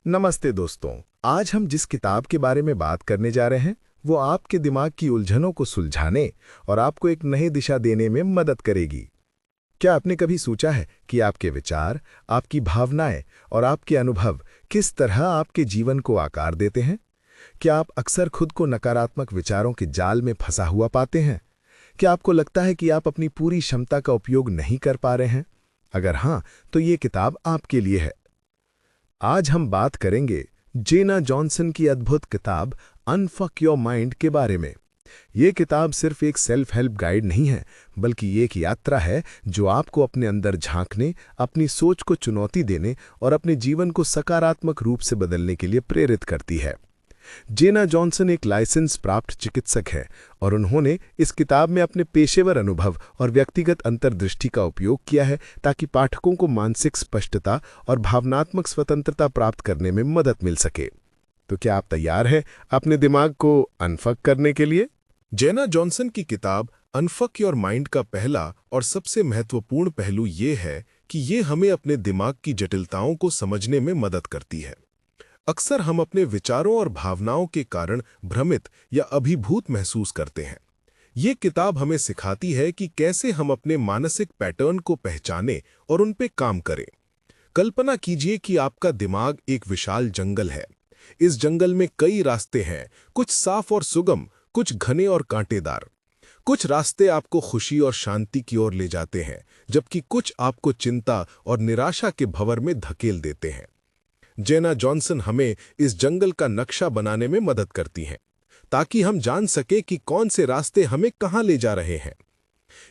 नमस्ते दोस्तों। आज हम जिस किताब के बारे में बात करने जा रहे हैं वो आपके दिमाग की उलझनों को सुलझाने और आपको एक नई दिशा देने में मदद करेगी। क्या आपने कभी सोचा है कि आपके विचार, आपकी भावनाएं और आपके अनुभव किस तरह आपके जीवन को आकार देते हैं? क्या आप अक्सर खुद को नकारात्मक विचारों के जाल में फंसा हुआ पाते हैं? क्या आपको लगता है कि आप अपनी पूरी क्षमता का उपयोग नहीं कर पा रहे हैं? अगर हाँ, तो ये किताब आपके लिए है। आज हम बात करेंगे जेना जॉनसन की अद्भुत किताब अनफक योर माइंड के बारे में। ये किताब सिर्फ एक सेल्फ हेल्प गाइड नहीं है, बल्कि ये एक यात्रा है जो आपको अपने अंदर झांकने, अपनी सोच को चुनौती देने और अपने जीवन को सकारात्मक रूप से बदलने के लिए प्रेरित करती है। जेना जॉनसन एक लाइसेंस प्राप्त चिकित्सक है और उन्होंने इस किताब में अपने पेशेवर अनुभव और व्यक्तिगत अंतर्दृष्टि का उपयोग किया है ताकि पाठकों को मानसिक स्पष्टता और भावनात्मक स्वतंत्रता प्राप्त करने में मदद मिल सके। तो क्या आप तैयार हैं अपने दिमाग को अनफक करने के लिए? जेना जॉनसन की किताब अनफक योर माइंड का पहला और सबसे महत्वपूर्ण पहलू ये है कि ये हमें अपने दिमाग की जटिलताओं को समझने में मदद करती है। अक्सर हम अपने विचारों और भावनाओं के कारण भ्रमित या अभिभूत महसूस करते हैं। ये किताब हमें सिखाती है कि कैसे हम अपने मानसिक पैटर्न को पहचानें और उन पे काम करें। कल्पना कीजिए कि आपका दिमाग एक विशाल जंगल है। इस जंगल में कई रास्ते हैं, कुछ साफ और सुगम, कुछ घने और कांटेदार। कुछ रास्ते आपको खुशी और शांति की ओर ले जाते हैं, जबकि कुछ आपको चिंता और निराशा के भंवर में धकेल देते हैं। जेना जॉनसन हमें इस जंगल का नक्शा बनाने में मदद करती हैं, ताकि हम जान सके कि कौन से रास्ते हमें कहां ले जा रहे हैं।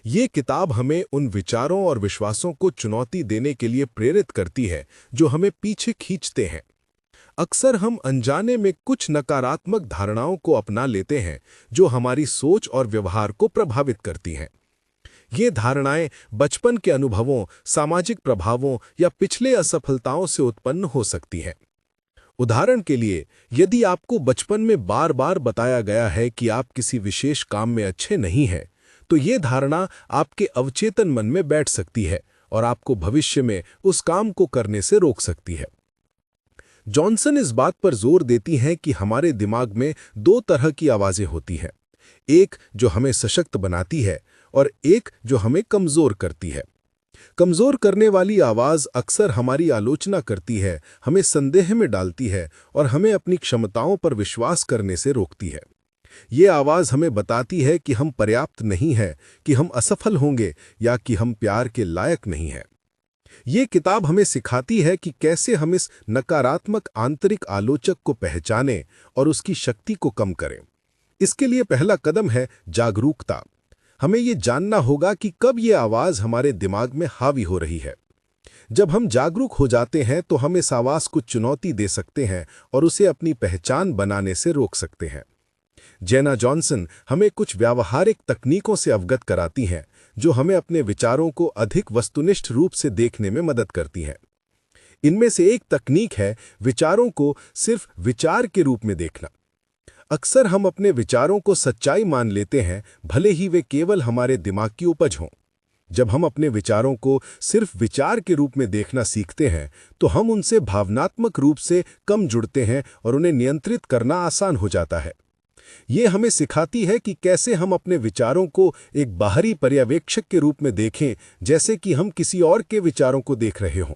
ये किताब हमें उन विचारों और विश्वासों को चुनौती देने के लिए प्रेरित करती है जो हमें पीछे खींचते हैं। अक्सर हम अनजाने में कुछ नकारात्मक धारणाओं को अपना लेते हैं जो हमारी सोच और व्यवहार को प्रभावित करती हैं। ये धारणाएं बचपन के अनुभवों, सामाजिक प्रभावों या पिछले असफलताओं से उत्पन्न हो सकती हैं। उदाहरण के लिए, यदि आपको बचपन में बार बार बताया गया है कि आप किसी विशेष काम में अच्छे नहीं हैं, तो ये धारणा आपके अवचेतन मन में बैठ सकती है और आपको भविष्य में उस काम को करने से रोक सकती है। जॉनसन इस बात पर जोर देती हैं कि हमारे दिमाग में दो तरह की आवाजें होती हैं, एक जो हमें सशक्त बनाती है और एक जो हमें कमजोर करती है। कमजोर करने वाली आवाज अक्सर हमारी आलोचना करती है, हमें संदेह में डालती है और हमें अपनी क्षमताओं पर विश्वास करने से रोकती है। ये आवाज हमें बताती है कि हम पर्याप्त नहीं हैं, कि हम असफल होंगे या कि हम प्यार के लायक नहीं हैं। ये किताब हमें सिखाती है कि कैसे हम इस नकारात्मक आंतरिक आलोचक को पहचानें और उसकी शक्ति को कम करें। इसके लिए पहला कदम है जागरूकता। हमें ये जानना होगा कि कब ये आवाज हमारे दिमाग में हावी हो रही है। जब हम जागरूक हो जाते हैं तो हम इस आवाज को चुनौती दे सकते हैं और उसे अपनी पहचान बनाने से रोक सकते हैं। जेना जॉनसन हमें कुछ व्यावहारिक तकनीकों से अवगत कराती हैं जो हमें अपने विचारों को अधिक वस्तुनिष्ठ रूप से देखने में मदद करती हैं। इनमें से एक तकनीक है विचारों को सिर्फ विचार के रूप में देखना। अक्सर हम अपने विचारों को सच्चाई मान लेते हैं, भले ही वे केवल हमारे दिमाग की उपज हों। जब हम अपने विचारों को सिर्फ विचार के रूप में देखना सीखते हैं, तो हम उनसे भावनात्मक रूप से कम जुड़ते हैं और उन्हें नियंत्रित करना आसान हो जाता है। ये हमें सिखाती है कि कैसे हम अपने विचारों को एक बाहरी पर्यवेक्षक के रूप में देखें, जैसे कि हम किसी और के विचारों को देख रहे हों।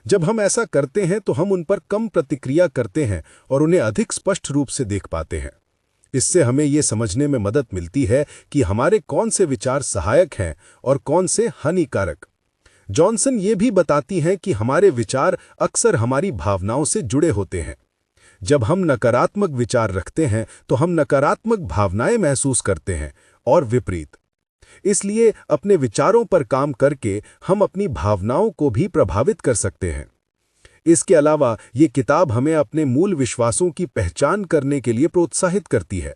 जब हम ऐसा करते हैं तो हम उन पर कम प्रतिक्रिया करते हैं और उन्हें अधिक स्पष्ट रूप से देख पाते हैं। इससे हमें ये समझने में मदद मिलती है कि हमारे कौन से विचार सहायक हैं और कौन से हानिकारक। जॉनसन ये भी बताती हैं कि हमारे विचार अक्सर हमारी भावनाओं से जुड़े होते हैं। जब हम नकारात्मक विचार रखते हैं तो हम नकारात्मक भावनाएं महसूस करते हैं और विपरीत। इसलिए अपने विचारों पर काम करके हम अपनी भावनाओं को भी प्रभावित कर सकते हैं। इसके अलावा ये किताब हमें अपने मूल विश्वासों की पहचान करने के लिए प्रोत्साहित करती है।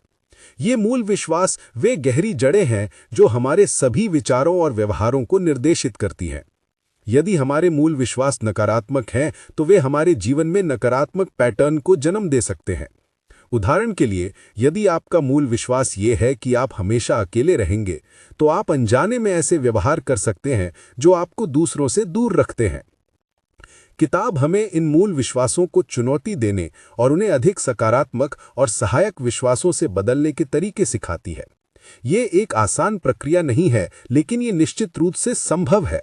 ये मूल विश्वास वे गहरी जड़ें हैं जो हमारे सभी विचारों और व्यवहारों को निर्देशित करती हैं। यदि हमारे मूल विश्वास नकारात्मक हैं, तो वे हमारे जीवन में नकारात्मक पैटर्न को जन्म दे सकते हैं। उदाहरण के लिए, यदि आपका मूल विश्वास ये है कि आप हमेशा अकेले रहेंगे, तो आप अनजाने में ऐसे व्यवहार कर सकते हैं जो आपको दूसरों से दूर रखते हैं। किताब हमें इन मूल विश्वासों को चुनौती देने और उन्हें अधिक सकारात्मक और सहायक विश्वासों से बदलने के तरीके सिखाती है। ये एक आसान प्रक्रिया नहीं है, लेकिन ये निश्चित रूप से संभव है।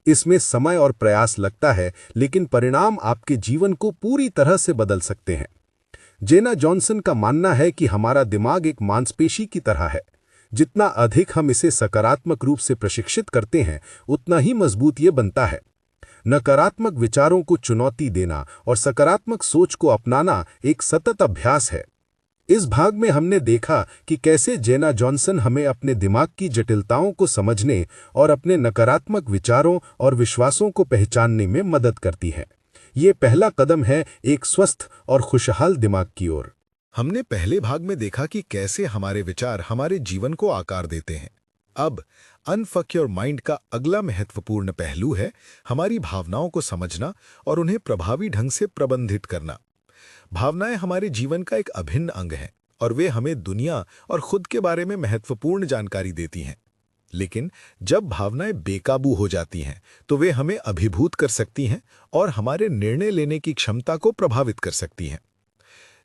इसमें समय और प्रयास लगता है, लेकिन परिणाम आपके जीवन को पूरी तरह से बदल सकते हैं। जेना जॉनसन का मानना है कि हमारा दिमाग एक मांसपेशी की तरह है। जितना अधिक हम इसे सकारात्मक रूप से प्रशिक्षित करते हैं, उतना ही मजबूत ये बनता है। नकारात्मक विचारों को चुनौती देना और सकारात्मक सोच को अपनाना एक सतत अभ्यास है। इस भाग में हमने देखा कि कैसे जेना जॉनसन हमें अपने दिमाग की जटिलताओं को समझने और अपने नकारात्मक विचारों और विश्वासों को पहचानने में मदद करती है। ये पहला कदम है एक स्वस्थ और खुशहाल दिमाग की ओर। हमने पहले भाग में देखा कि कैसे हमारे विचार हमारे जीवन को आकार देते हैं। अब अनफक योर माइंड का अगला महत्वपूर्ण पहलू है हमारी भावनाओं को समझना और उन्हें प्रभावी ढंग से प्रबंधित करना। भावनाएं हमारे जीवन का एक अभिन्न अंग हैं और वे हमें दुनिया और खुद के बारे में महत्वपूर्ण जानकारी देती हैं। लेकिन जब भावनाएं बेकाबू हो जाती हैं तो वे हमें अभिभूत कर सकती हैं और हमारे निर्णय लेने की क्षमता को प्रभावित कर सकती हैं।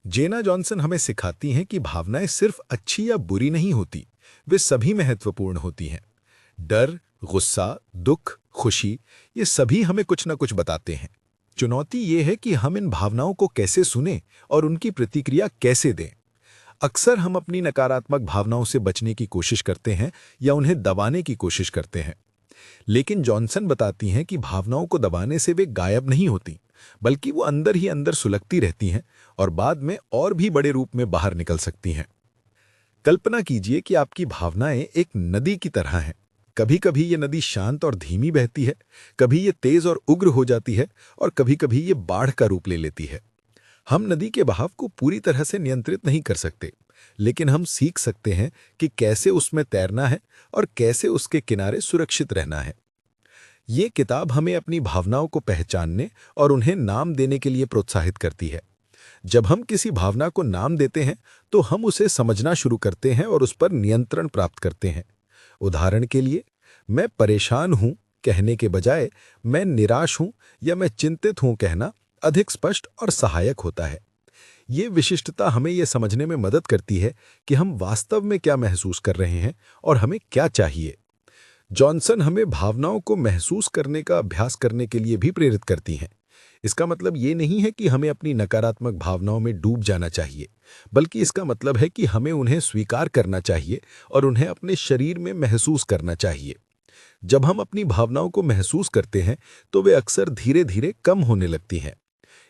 जेना जॉनसन हमें सिखाती हैं कि भावनाएं सिर्फ अच्छी या बुरी नहीं होती, वे सभी महत्वपूर्ण होती हैं। डर, गुस्सा, दुख, खुशी, ये सभी हमें कुछ न कुछ बताते हैं। चुनौती ये है कि हम इन भावनाओं को कैसे सुनें और उनकी प्रतिक्रिया कैसे दें। अक्सर हम अपनी नकारात्मक भावनाओं से बचने की कोशिश करते हैं या उन्हें दबाने की कोशिश करते हैं। लेकिन जॉनसन बताती हैं कि भावनाओं को दबाने से वे गायब नहीं होती, बल्कि वो अंदर ही अंदर सुलगती रहती हैं और बाद में और भी बड़े रूप में बाहर निकल सकती हैं। कल्पना कीजिए कि आपकी भावनाएं एक नदी की तरह हैं। कभी कभी ये नदी शांत और धीमी बहती है, कभी ये तेज और उग्र हो जाती है और कभी कभी ये बाढ़ का रूप ले लेती है। हम नदी के बहाव को पूरी तरह से नियंत्रित नहीं कर सकते, लेकिन हम सीख सकते हैं कि कैसे उसमें तैरना है और कैसे उसके किनारे सुरक्षित रहना है। ये किताब हमें अपनी भावनाओं को पहचानने और उन्हें नाम देने के लिए प्रोत्साहित करती है। जब हम किसी भावना को नाम देते हैं तो हम उसे समझना शुरू करते हैं और उस पर नियंत्रण प्राप्त करते हैं। उदाहरण के लिए, मैं परेशान हूं कहने के बजाय मैं निराश हूं या मैं चिंतित हूं कहना अधिक स्पष्ट और सहायक होता है। ये विशिष्टता हमें यह समझने में मदद करती है कि हम वास्तव में क्या महसूस कर रहे हैं और हमें क्या चाहिए। जॉनसन हमें भावनाओं को महसूस करने का अभ्यास करने के लिए भी प्रेरित करती हैं। इसका मतलब ये नहीं है कि हमें अपनी नकारात्मक भावनाओं में डूब जाना चाहिए, बल्कि इसका मतलब है कि हमें उन्हें स्वीकार करना चाहिए और उन्हें अपने शरीर में महसूस करना चाहिए। जब हम अपनी भावनाओं को महसूस करते हैं तो वे अक्सर धीरे धीरे कम होने लगती हैं।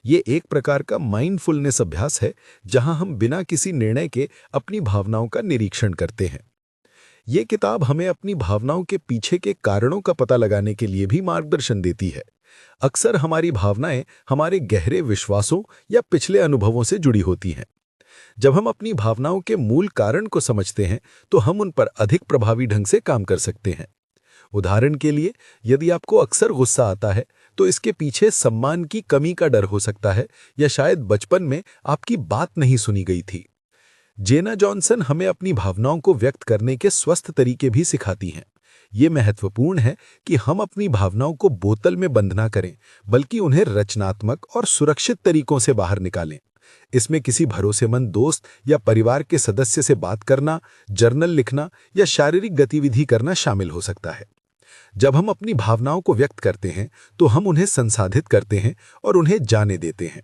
ये एक प्रकार का माइंडफुलनेस अभ्यास है, जहां हम बिना किसी निर्णय के अपनी भावनाओं का निरीक्षण करते हैं। ये किताब हमें अपनी भावनाओं के पीछे के कारणों का पता लगाने के लिए भी मार्गदर्शन देती है। अक्सर हमारी भावनाएं हमारे गहरे विश्वासों या पिछले अनुभवों से जुड़ी होती हैं। जब हम अपनी भावनाओं के मूल कारण को समझते हैं तो हम उन पर अधिक प्रभावी ढंग से काम कर सकते हैं। उदाहरण के लिए, यदि आपको अक्सर गुस्सा आता है तो इसके पीछे सम्मान की कमी का डर हो सकता है या शायद बचपन में आपकी बात नहीं सुनी गई थी। जेना जॉनसन हमें अपनी भावनाओं को व्यक्त करने के स्वस्थ तरीके भी सिखाती हैं। ये महत्वपूर्ण है कि हम अपनी भावनाओं को बोतल में बंद ना करें, बल्कि उन्हें रचनात्मक और सुरक्षित तरीकों से बाहर निकालें। इसमें किसी भरोसेमंद दोस्त या परिवार के सदस्य से बात करना, जर्नल लिखना या शारीरिक गतिविधि करना शामिल हो सकता है। जब हम अपनी भावनाओं को व्यक्त करते हैं तो हम उन्हें संसाधित करते हैं और उन्हें जाने देते हैं।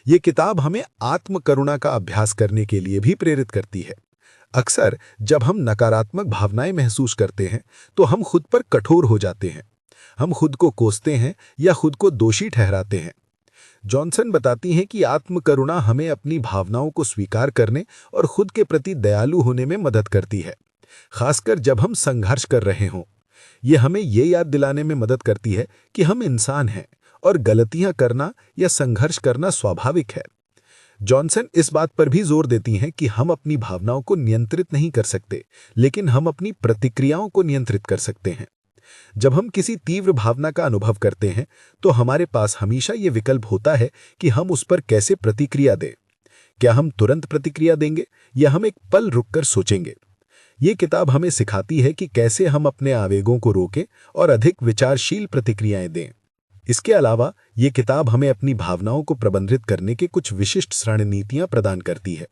ये किताब हमें आत्मकरुणा का अभ्यास करने के लिए भी प्रेरित करती है। अक्सर जब हम नकारात्मक भावनाएं महसूस करते हैं तो हम खुद पर कठोर हो जाते हैं। हम खुद को कोसते हैं या खुद को दोषी ठहराते हैं। जॉनसन बताती हैं कि आत्मकरुणा हमें अपनी भावनाओं को स्वीकार करने और खुद के प्रति दयालु होने में मदद करती है, खासकर जब हम संघर्ष कर रहे हों। यह हमें ये याद दिलाने में मदद करती है कि हम इंसान हैं और गलतियां करना या संघर्ष करना स्वाभाविक है। जॉनसन इस बात पर भी जोर देती हैं कि हम अपनी भावनाओं को नियंत्रित नहीं कर सकते, लेकिन हम अपनी प्रतिक्रियाओं को नियंत्रित कर सकते हैं। जब हम किसी तीव्र भावना का अनुभव करते हैं तो हमारे पास हमेशा ये विकल्प होता है कि हम उस पर कैसे प्रतिक्रिया दें। क्या हम तुरंत प्रतिक्रिया देंगे या हम एक पल रुककर सोचेंगे? ये किताब हमें सिखाती है कि कैसे हम अपने आवेगों को रोकें और अधिक विचारशील प्रतिक्रियाएं दें। इसके अलावा ये किताब हमें अपनी भावनाओं को प्रबंधित करने के कुछ विशिष्ट रणनीतियां प्रदान करती है।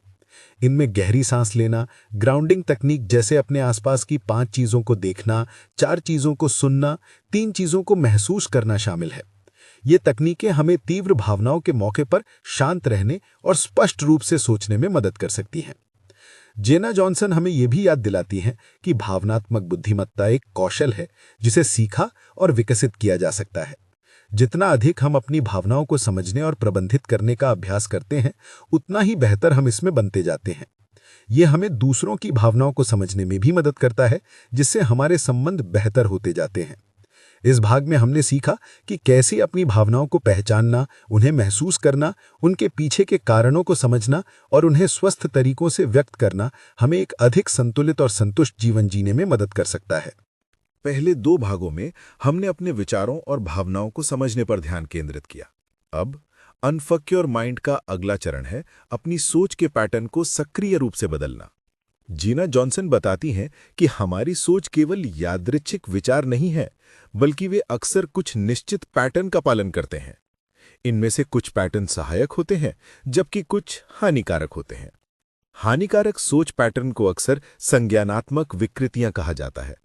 इनमें गहरी सांस लेना, ग्राउंडिंग तकनीक जैसे अपने आसपास की 5 चीज़ों को देखना, 4 चीज़ों को सुनना, 3 चीज़ों को महसूस करना शामिल है। ये तकनीकें हमें तीव्र भावनाओं के मौके पर शांत रहने और स्पष्ट रूप से सोचने में मदद कर सकती हैं। जेना जॉनसन हमें यह भी याद दिलाती हैं कि भावनात्मक बुद्धिमत्ता एक कौशल है जिसे सीखा और विकसित किया जा सकता है। जितना अधिक हम अपनी भावनाओं को समझने और प्रबंधित करने का अभ्यास करते हैं, उतना ही बेहतर हम इसमें बनते जाते हैं। ये हमें दूसरों की भावनाओं को समझने में भी मदद करता है, जिससे हमारे संबंध बेहतर होते जाते हैं। इस भाग में हमने सीखा कि कैसे अपनी भावनाओं को पहचानना, उन्हें महसूस करना, उनके पीछे के कारणों को समझना और उन्हें स्वस्थ तरीकों से व्यक्त करना हमें एक अधिक संतुलित और संतुष्ट जीवन जीने में मदद कर सकता है। पहले 2 भागों में हमने अपने विचारों और भावनाओं को समझने पर ध्यान केंद्रित किया। अब अनफक योर माइंड का अगला चरण है अपनी सोच के पैटर्न को सक्रिय रूप से बदलना। जीना जॉनसन बताती हैं कि हमारी सोच केवल यादृच्छिक विचार नहीं है, बल्कि वे अक्सर कुछ निश्चित पैटर्न का पालन करते हैं। इनमें से कुछ पैटर्न सहायक होते हैं, जबकि कुछ हानिकारक होते हैं। हानिकारक सोच पैटर्न को अक्सर संज्ञानात्मक विकृतियां कहा जाता है।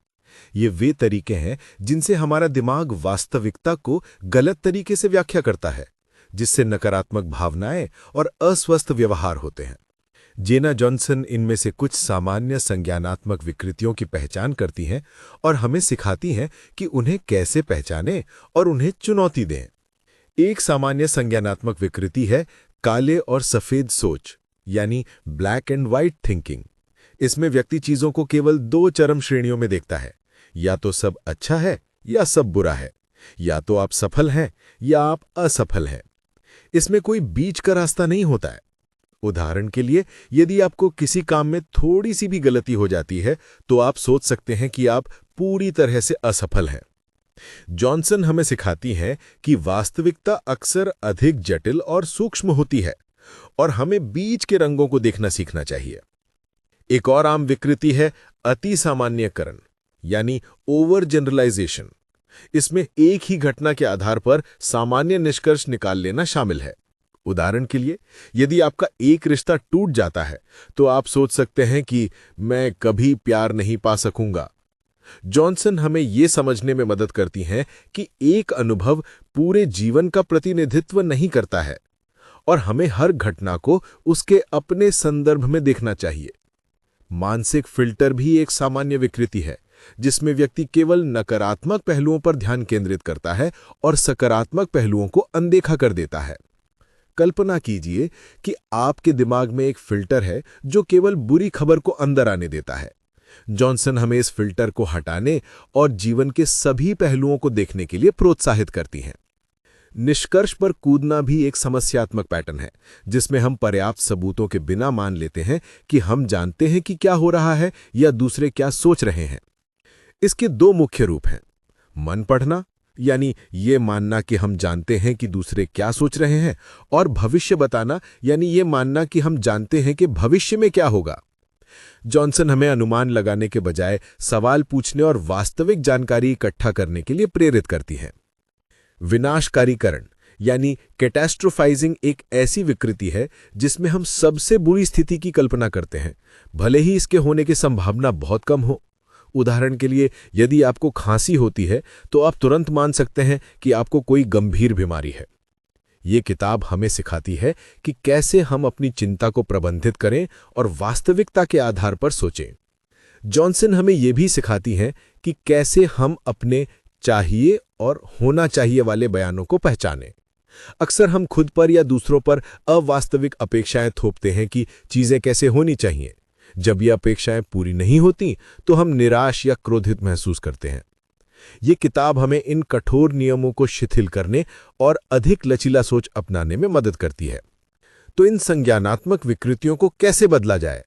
ये वे तरीके हैं जिनसे हमारा दिमाग वास्तविकता को गलत तरीके से व्याख्या करता है, जिससे नकारात्मक भावनाएं और अस्वस्थ व्यवहार होते हैं। जेना जॉनसन इनमें से कुछ सामान्य संज्ञानात्मक विकृतियों की पहचान करती हैं और हमें सिखाती हैं कि उन्हें कैसे पहचानें और उन्हें चुनौती दें। एक सामान्य संज्ञानात्मक विकृति है काले और सफेद सोच, यानी ब्लैक एंड व्हाइट थिंकिंग। इसमें व्यक्ति चीजों को केवल 2 चरम श्रेणियों में देखता है, या तो सब अच्छा है या सब बुरा है, या तो आप सफल हैं या आप असफल हैं। इसमें कोई बीच का रास्ता नहीं होता है। उदाहरण के लिए, यदि आपको किसी काम में थोड़ी सी भी गलती हो जाती है, तो आप सोच सकते हैं कि आप पूरी तरह से असफल हैं। जॉनसन हमें सिखाती हैं कि वास्तविकता अक्सर अधिक जटिल और सूक्ष्म होती है और हमें बीच के रंगों को देखना सीखना चाहिए। एक और आम विकृति है अति सामान्यकरण, यानी ओवर जनरलाइजेशन। इसमें एक ही घटना के आधार पर सामान्य निष्कर्ष निकाल लेना शामिल है। उदाहरण के लिए, यदि आपका एक रिश्ता टूट जाता है, तो आप सोच सकते हैं कि मैं कभी प्यार नहीं पा सकूंगा। जॉनसन हमें यह समझने में मदद करती हैं कि एक अनुभव पूरे जीवन का प्रतिनिधित्व नहीं करता है और हमें हर घटना को उसके अपने संदर्भ में देखना चाहिए। मानसिक फिल्टर भी एक सामान्य विकृति है, जिसमें व्यक्ति केवल नकारात्मक पहलुओं पर ध्यान केंद्रित करता है और सकारात्मक पहलुओं को अनदेखा कर देता है। कल्पना कीजिए कि आपके दिमाग में एक फिल्टर है जो केवल बुरी खबर को अंदर आने देता है। जॉनसन हमें इस फिल्टर को हटाने और जीवन के सभी पहलुओं को देखने के लिए प्रोत्साहित करती हैं। निष्कर्ष पर कूदना भी एक समस्यात्मक पैटर्न है, जिसमें हम पर्याप्त सबूतों के बिना मान लेते हैं कि हम जानते हैं कि क्या हो रहा है या दूसरे क्या सोच रहे हैं। इसके 2 मुख्य रूप हैं: मन पढ़ना, यानी ये मानना कि हम जानते हैं कि दूसरे क्या सोच रहे हैं, और भविष्य बताना, यानी ये मानना कि हम जानते हैं कि भविष्य में क्या होगा। जॉनसन हमें अनुमान लगाने के बजाय सवाल पूछने और वास्तविक जानकारी इकट्ठा करने के लिए प्रेरित करती हैं। विनाशकारीकरण, यानी कैटास्ट्रोफाइजिंग, एक ऐसी विकृति है जिसमें हम सबसे बुरी स्थिति की कल्पना करते हैं, भले ही इसके होने की संभावना बहुत कम हो। उदाहरण के लिए, यदि आपको खांसी होती है, तो आप तुरंत मान सकते हैं कि आपको कोई गंभीर बीमारी है। ये किताब हमें सिखाती है कि कैसे हम अपनी चिंता को प्रबंधित करें और वास्तविकता के आधार पर सोचें। जॉनसन हमें यह भी सिखाती हैं कि कैसे हम अपने चाहिए और होना चाहिए वाले बयानों को पहचानें। अक्सर हम खुद पर या दूसरों पर अवास्तविक अपेक्षाएं थोपते हैं कि चीजें कैसे होनी चाहिए। जब ये अपेक्षाएं पूरी नहीं होती, तो हम निराश या क्रोधित महसूस करते हैं। ये किताब हमें इन कठोर नियमों को शिथिल करने और अधिक लचीला सोच अपनाने में मदद करती है। तो इन संज्ञानात्मक विकृतियों को कैसे बदला जाए?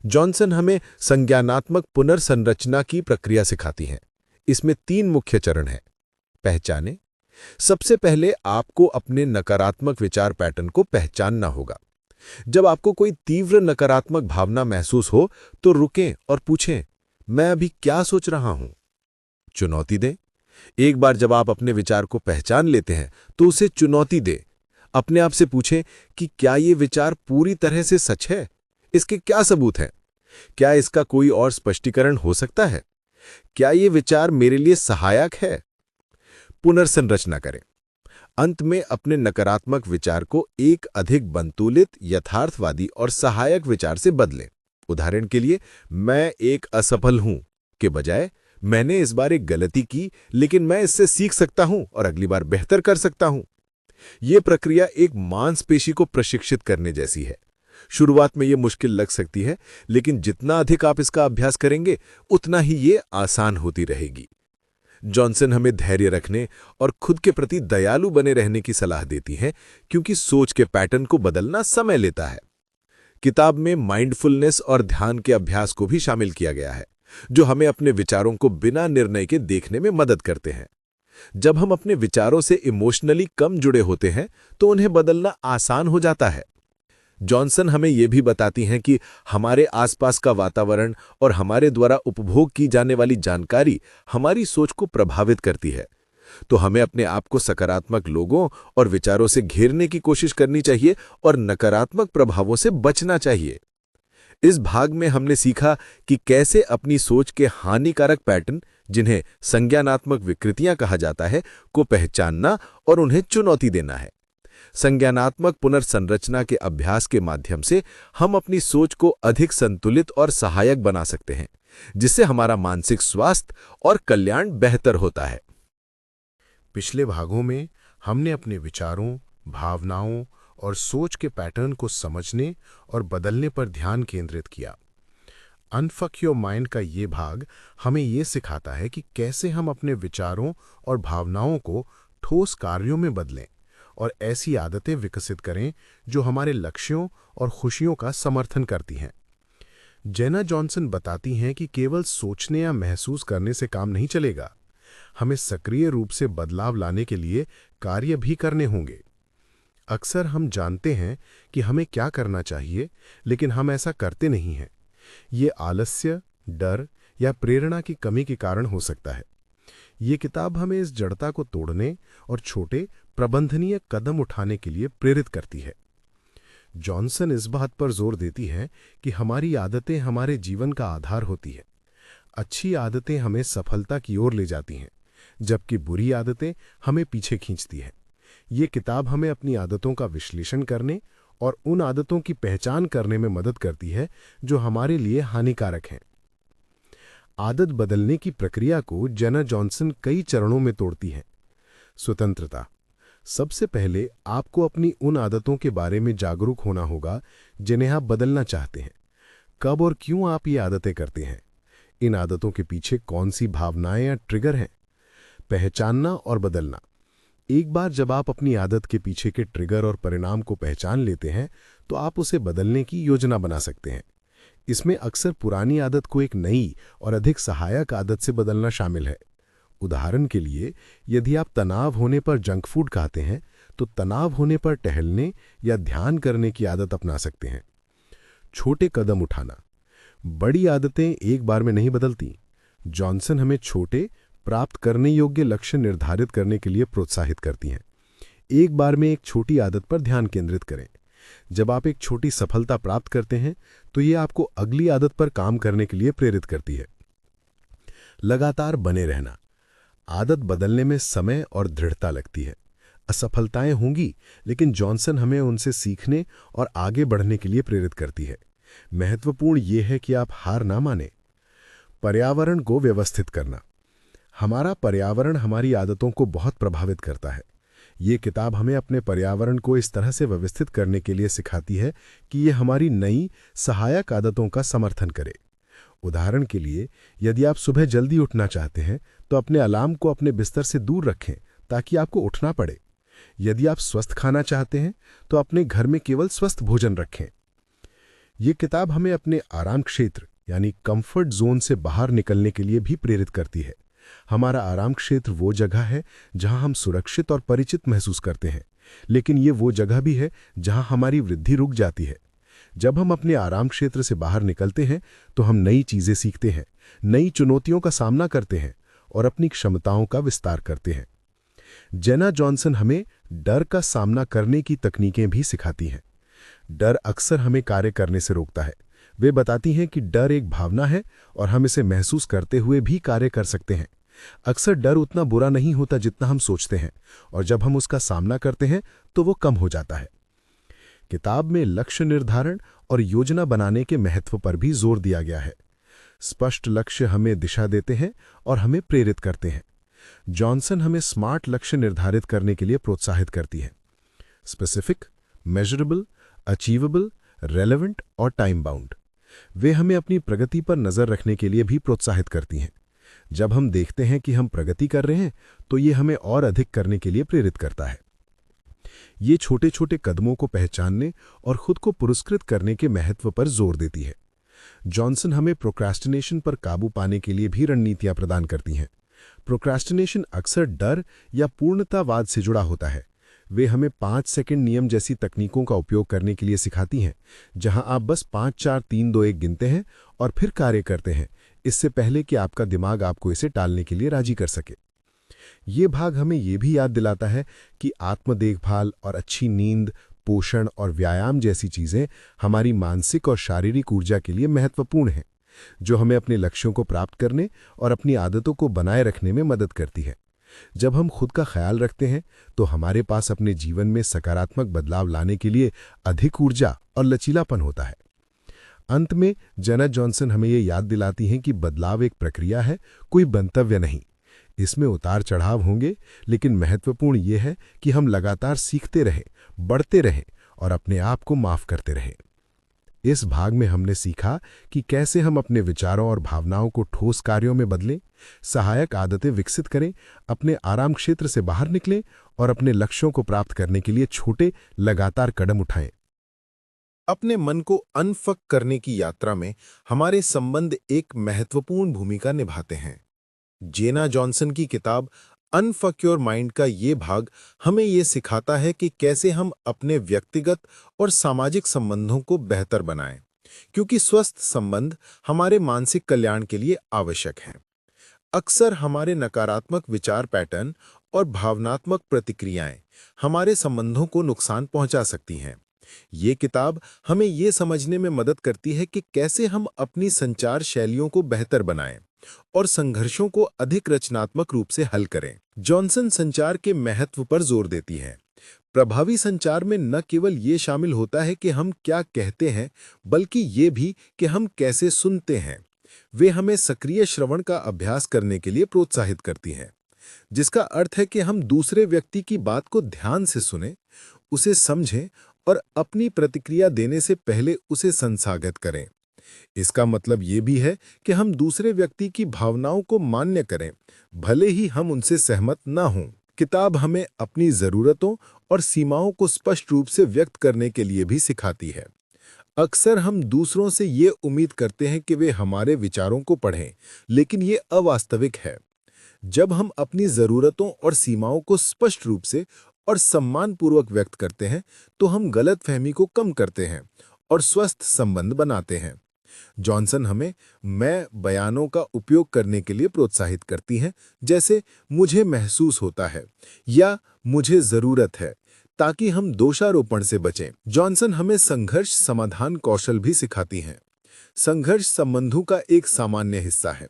जॉनसन हमें संज्ञानात्मक पुनर्संरचना की प्रक्रिया सिखाती हैं। इसमें 3 मुख्य चरण हैं। पहचानें। सबसे पहले आपको अपने नकारात्मक विचार पैटर्न को पहचानना होगा। जब आपको कोई तीव्र नकारात्मक भावना महसूस हो, तो रुकें और पूछें, मैं अभी क्या सोच रहा हूं? चुनौती दें। एक बार जब आप अपने विचार को पहचान लेते हैं तो उसे चुनौती दें। अपने आप से पूछें कि क्या ये विचार पूरी तरह से सच है? इसके क्या सबूत हैं? क्या इसका कोई और स्पष्टीकरण हो सकता है? क्या ये विचार मेरे लिए सहायक है? पुनर्संरचना करें। अंत में अपने नकारात्मक विचार को एक अधिक संतुलित, यथार्थवादी और सहायक विचार से बदलें। उदाहरण के लिए, मैं एक असफल हूं के बजाय मैंने इस बार एक गलती की, लेकिन मैं इससे सीख सकता हूं और अगली बार बेहतर कर सकता हूं। यह प्रक्रिया एक मांसपेशी को प्रशिक्षित करने जैसी है। शुरुआत में यह मुश्किल लग सकती है, लेकिन जितना अधिक आप इसका अभ्यास करेंगे उतना ही ये आसान होती रहेगी। जॉनसन हमें धैर्य रखने और खुद के प्रति दयालु बने रहने की सलाह देती हैं, क्योंकि सोच के पैटर्न को बदलना समय लेता है। किताब में माइंडफुलनेस और ध्यान के अभ्यास को भी शामिल किया गया है, जो हमें अपने विचारों को बिना निर्णय के देखने में मदद करते हैं। जब हम अपने विचारों से इमोशनली कम जुड़े होते हैं तो उन्हें बदलना आसान हो जाता है। जॉनसन हमें यह भी बताती हैं कि हमारे आसपास का वातावरण और हमारे द्वारा उपभोग की जाने वाली जानकारी हमारी सोच को प्रभावित करती है। तो हमें अपने आप को सकारात्मक लोगों और विचारों से घेरने की कोशिश करनी चाहिए और नकारात्मक प्रभावों से बचना चाहिए। इस भाग में हमने सीखा कि कैसे अपनी सोच के हानिकारक पैटर्न, जिन्हें संज्ञानात्मक विकृतियां कहा जाता है, को पहचानना और उन्हें चुनौती देना है। संज्ञानात्मक पुनर्संरचना के अभ्यास के माध्यम से हम अपनी सोच को अधिक संतुलित और सहायक बना सकते हैं, जिससे हमारा मानसिक स्वास्थ्य और कल्याण बेहतर होता है। पिछले भागों में हमने अपने विचारों, भावनाओं और सोच के पैटर्न को समझने और बदलने पर ध्यान केंद्रित किया। अनफक योर माइंड का ये भाग हमें ये सिखाता है कि कैसे हम अपने विचारों और भावनाओं को ठोस कार्यों में बदलें और ऐसी आदतें विकसित करें जो हमारे लक्ष्यों और खुशियों का समर्थन करती हैं। जेना जॉनसन बताती हैं कि केवल सोचने या महसूस करने से काम नहीं चलेगा, हमें सक्रिय रूप से बदलाव लाने के लिए कार्य भी करने होंगे। अक्सर हम जानते हैं कि हमें क्या करना चाहिए, लेकिन हम ऐसा करते नहीं हैं। ये आलस्य, डर या प्रेरणा की कमी के कारण हो सकता है। ये किताब हमें इस जड़ता को तोड़ने और छोटे प्रबंधनीय कदम उठाने के लिए प्रेरित करती है। जॉनसन इस बात पर जोर देती है कि हमारी आदतें हमारे जीवन का आधार होती है। अच्छी आदतें हमें सफलता की ओर ले जाती हैं, जबकि बुरी आदतें हमें पीछे खींचती हैं। ये किताब हमें अपनी आदतों का विश्लेषण करने और उन आदतों की पहचान करने में मदद करती है जो हमारे लिए हानिकारक हैं। आदत बदलने की प्रक्रिया को जेना जॉनसन कई चरणों में तोड़ती है। स्वतंत्रता। सबसे पहले आपको अपनी उन आदतों के बारे में जागरूक होना होगा जिन्हें आप बदलना चाहते हैं। कब और क्यों आप ये आदतें करते हैं? इन आदतों के पीछे कौन सी भावनाएं या ट्रिगर हैं? पहचानना और बदलना। एक बार जब आप अपनी आदत के पीछे के ट्रिगर और परिणाम को पहचान लेते हैं तो आप उसे बदलने की योजना बना सकते हैं। इसमें अक्सर पुरानी आदत को एक नई और अधिक सहायक आदत से बदलना शामिल है। उदाहरण के लिए, यदि आप तनाव होने पर जंक फूड खाते हैं तो तनाव होने पर टहलने या ध्यान करने की आदत अपना सकते हैं। छोटे कदम उठाना। बड़ी आदतें एक बार में नहीं बदलती। जॉनसन हमें छोटे, प्राप्त करने योग्य लक्ष्य निर्धारित करने के लिए प्रोत्साहित करती हैं। एक बार में एक छोटी आदत पर ध्यान केंद्रित करें। जब आप एक छोटी सफलता प्राप्त करते हैं तो ये आपको अगली आदत पर काम करने के लिए प्रेरित करती है। लगातार बने रहना। आदत बदलने में समय और दृढ़ता लगती है। असफलताएं होंगी, लेकिन जॉनसन हमें उनसे सीखने और आगे बढ़ने के लिए प्रेरित करती है। महत्वपूर्ण यह है कि आप हार ना मानें। पर्यावरण को व्यवस्थित करना। हमारा पर्यावरण हमारी आदतों को बहुत प्रभावित करता है। ये किताब हमें अपने पर्यावरण को इस तरह से व्यवस्थित करने के लिए सिखाती है कि ये हमारी नई, सहायक आदतों का समर्थन करे। उदाहरण के लिए, यदि आप सुबह जल्दी उठना चाहते हैं तो अपने अलार्म को अपने बिस्तर से दूर रखें ताकि आपको उठना पड़े। यदि आप स्वस्थ खाना चाहते हैं तो अपने घर में केवल स्वस्थ भोजन रखें। ये किताब हमें अपने आराम क्षेत्र यानी कंफर्ट जोन से बाहर निकलने के लिए भी प्रेरित करती है। हमारा आराम क्षेत्र वो जगह है जहां हम सुरक्षित और परिचित महसूस करते हैं, लेकिन ये वो जगह भी है जहां हमारी वृद्धि रुक जाती है। जब हम अपने आराम क्षेत्र से बाहर निकलते हैं तो हम नई चीजें सीखते हैं, नई चुनौतियों का सामना करते हैं और अपनी क्षमताओं का विस्तार करते हैं। जेना जॉनसन हमें डर का सामना करने की तकनीकें भी सिखाती हैं। डर अक्सर हमें कार्य करने से रोकता है। वे बताती हैं कि डर एक भावना है और हम इसे महसूस करते हुए भी कार्य कर सकते हैं। अक्सर डर उतना बुरा नहीं होता जितना हम सोचते हैं, और जब हम उसका सामना करते हैं तो वो कम हो जाता है। किताब में लक्ष्य निर्धारण और योजना बनाने के महत्व पर भी जोर दिया गया है। स्पष्ट लक्ष्य हमें दिशा देते हैं और हमें प्रेरित करते हैं। जॉनसन हमें स्मार्ट लक्ष्य निर्धारित करने के लिए प्रोत्साहित करती है। स्पेसिफिक, मेजरेबल, अचीवेबल, रेलेवेंट और टाइम बाउंड। वे हमें अपनी प्रगति पर नजर रखने के लिए भी प्रोत्साहित करती हैं। जब हम देखते हैं कि हम प्रगति कर रहे हैं तो ये हमें और अधिक करने के लिए प्रेरित करता है। ये छोटे छोटे कदमों को पहचानने और खुद को पुरस्कृत करने के महत्व पर जोर देती है। जॉनसन हमें प्रोक्रास्टिनेशन पर काबू पाने के लिए भी रणनीतियां प्रदान करती हैं। प्रोक्रास्टिनेशन अक्सर डर या पूर्णतावाद से जुड़ा होता है। वे हमें 5 सेकंड नियम जैसी तकनीकों का उपयोग करने के लिए सिखाती हैं, जहां आप बस 5 4 3 2 1 गिनते हैं और फिर कार्य करते हैं, इससे पहले कि आपका दिमाग आपको इसे टालने के लिए राजी कर सके। ये भाग हमें ये भी याद दिलाता है कि आत्म देखभाल और अच्छी नींद, पोषण और व्यायाम जैसी चीजें हमारी मानसिक और शारीरिक ऊर्जा के लिए महत्वपूर्ण हैं, जो हमें अपने लक्ष्यों को प्राप्त करने और अपनी आदतों को बनाए रखने में मदद करती है। जब हम खुद का ख्याल रखते हैं तो हमारे पास अपने जीवन में सकारात्मक बदलाव लाने के लिए अधिक ऊर्जा और लचीलापन होता है। अंत में जेना जॉनसन हमें ये याद दिलाती हैं कि बदलाव एक प्रक्रिया है, कोई गंतव्य नहीं। इसमें उतार चढ़ाव होंगे, लेकिन महत्वपूर्ण ये है कि हम लगातार सीखते रहें, बढ़ते रहें और अपने आप को माफ करते रहें। इस भाग में हमने सीखा कि कैसे हम अपने विचारों और भावनाओं को ठोस कार्यों में बदलें, सहायक आदतें विकसित करें, अपने आराम क्षेत्र से बाहर निकलें और अपने लक्ष्यों को प्राप्त करने के लिए छोटे, लगातार कदम उठाएं। अपने मन को अनफक करने की यात्रा में हमारे संबंध एक महत्वपूर्ण भूमिका निभाते हैं। जेना जॉनसन की किताब अनफक योर माइंड का ये भाग हमें ये सिखाता है कि कैसे हम अपने व्यक्तिगत और सामाजिक संबंधों को बेहतर बनाएं, क्योंकि स्वस्थ संबंध हमारे मानसिक कल्याण के लिए आवश्यक हैं। अक्सर हमारे नकारात्मक विचार पैटर्न और भावनात्मक प्रतिक्रियाएं हमारे संबंधों को नुकसान पहुंचा सकती हैं। ये किताब हमें ये समझने में मदद करती है कि कैसे हम अपनी संचार शैलियों को बेहतर बनाएं और संघर्षों को अधिक रचनात्मक रूप से हल करें। जॉनसन संचार के महत्व पर जोर देती है। प्रभावी संचार में न केवल ये शामिल होता है कि हम क्या कहते हैं, बल्कि ये भी कि हम कैसे सुनते हैं। वे हमें सक्रिय श्रवण का अभ्यास करने के लिए प्रोत्साहित करती हैं, जिसका अर्थ है कि हम दूसरे व्यक्ति की बात को ध्यान से सुनें, उसे समझें और अपनी प्रतिक्रिया देने से पहले उसे संसाधित करें। इसका मतलब ये भी है कि हम दूसरे व्यक्ति की भावनाओं को मान्य करें, भले ही हम उनसे सहमत न हों। किताब हमें अपनी जरूरतों और सीमाओं को स्पष्ट रूप से व्यक्त करने के लिए भी सिखाती है। अक्सर हम दूसरों से ये उम्मीद करते हैं कि वे हमारे विचारों को पढ़ें, लेकिन ये अवास्तविक है। जब हम अपनी जरूरतों और सीमाओं को स्पष्ट रूप से और सम्मानपूर्वक व्यक्त करते हैं, तो हम गलतफहमी को कम करते हैं और स्वस्थ संबंध बनाते हैं। जॉनसन हमें मैं बयानों का उपयोग करने के लिए प्रोत्साहित करती हैं, जैसे मुझे महसूस होता है या मुझे जरूरत है, ताकि हम दोषारोपण से बचें। जॉनसन हमें संघर्ष समाधान कौशल भी सिखाती हैं। संघर्ष संबंधों का एक सामान्य हिस्सा है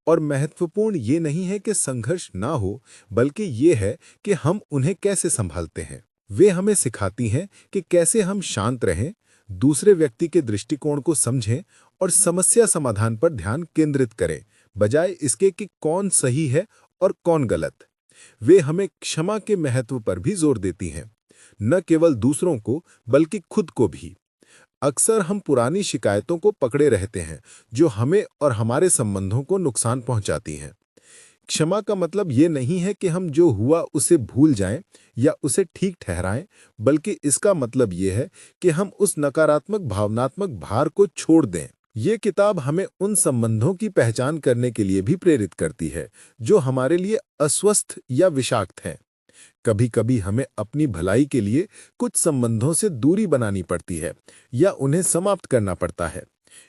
और महत्वपूर्ण ये नहीं है कि संघर्ष ना हो, बल्कि ये है कि हम उन्हें कैसे संभालते हैं। वे हमें सिखाती हैं कि कैसे हम शांत रहें, दूसरे व्यक्ति के दृष्टिकोण को समझें और समस्या समाधान पर ध्यान केंद्रित करें, बजाय इसके कि कौन सही है और कौन गलत। वे हमें क्षमा के महत्व पर भी जोर देती हैं, न केवल दूसरों को बल्कि खुद को भी। अक्सर हम पुरानी शिकायतों को पकड़े रहते हैं जो हमें और हमारे संबंधों को नुकसान पहुंचाती हैं। क्षमा का मतलब ये नहीं है कि हम जो हुआ उसे भूल जाएं या उसे ठीक ठहराएं, बल्कि इसका मतलब ये है कि हम उस नकारात्मक भावनात्मक भार को छोड़ दें। ये किताब हमें उन संबंधों की पहचान करने के लिए भी प्रेरित करती है जो हमारे लिए अस्वस्थ या विषाक्त हैं। कभी-कभी हमें अपनी भलाई के लिए कुछ संबंधों से दूरी बनानी पड़ती है या उन्हें समाप्त करना पड़ता है।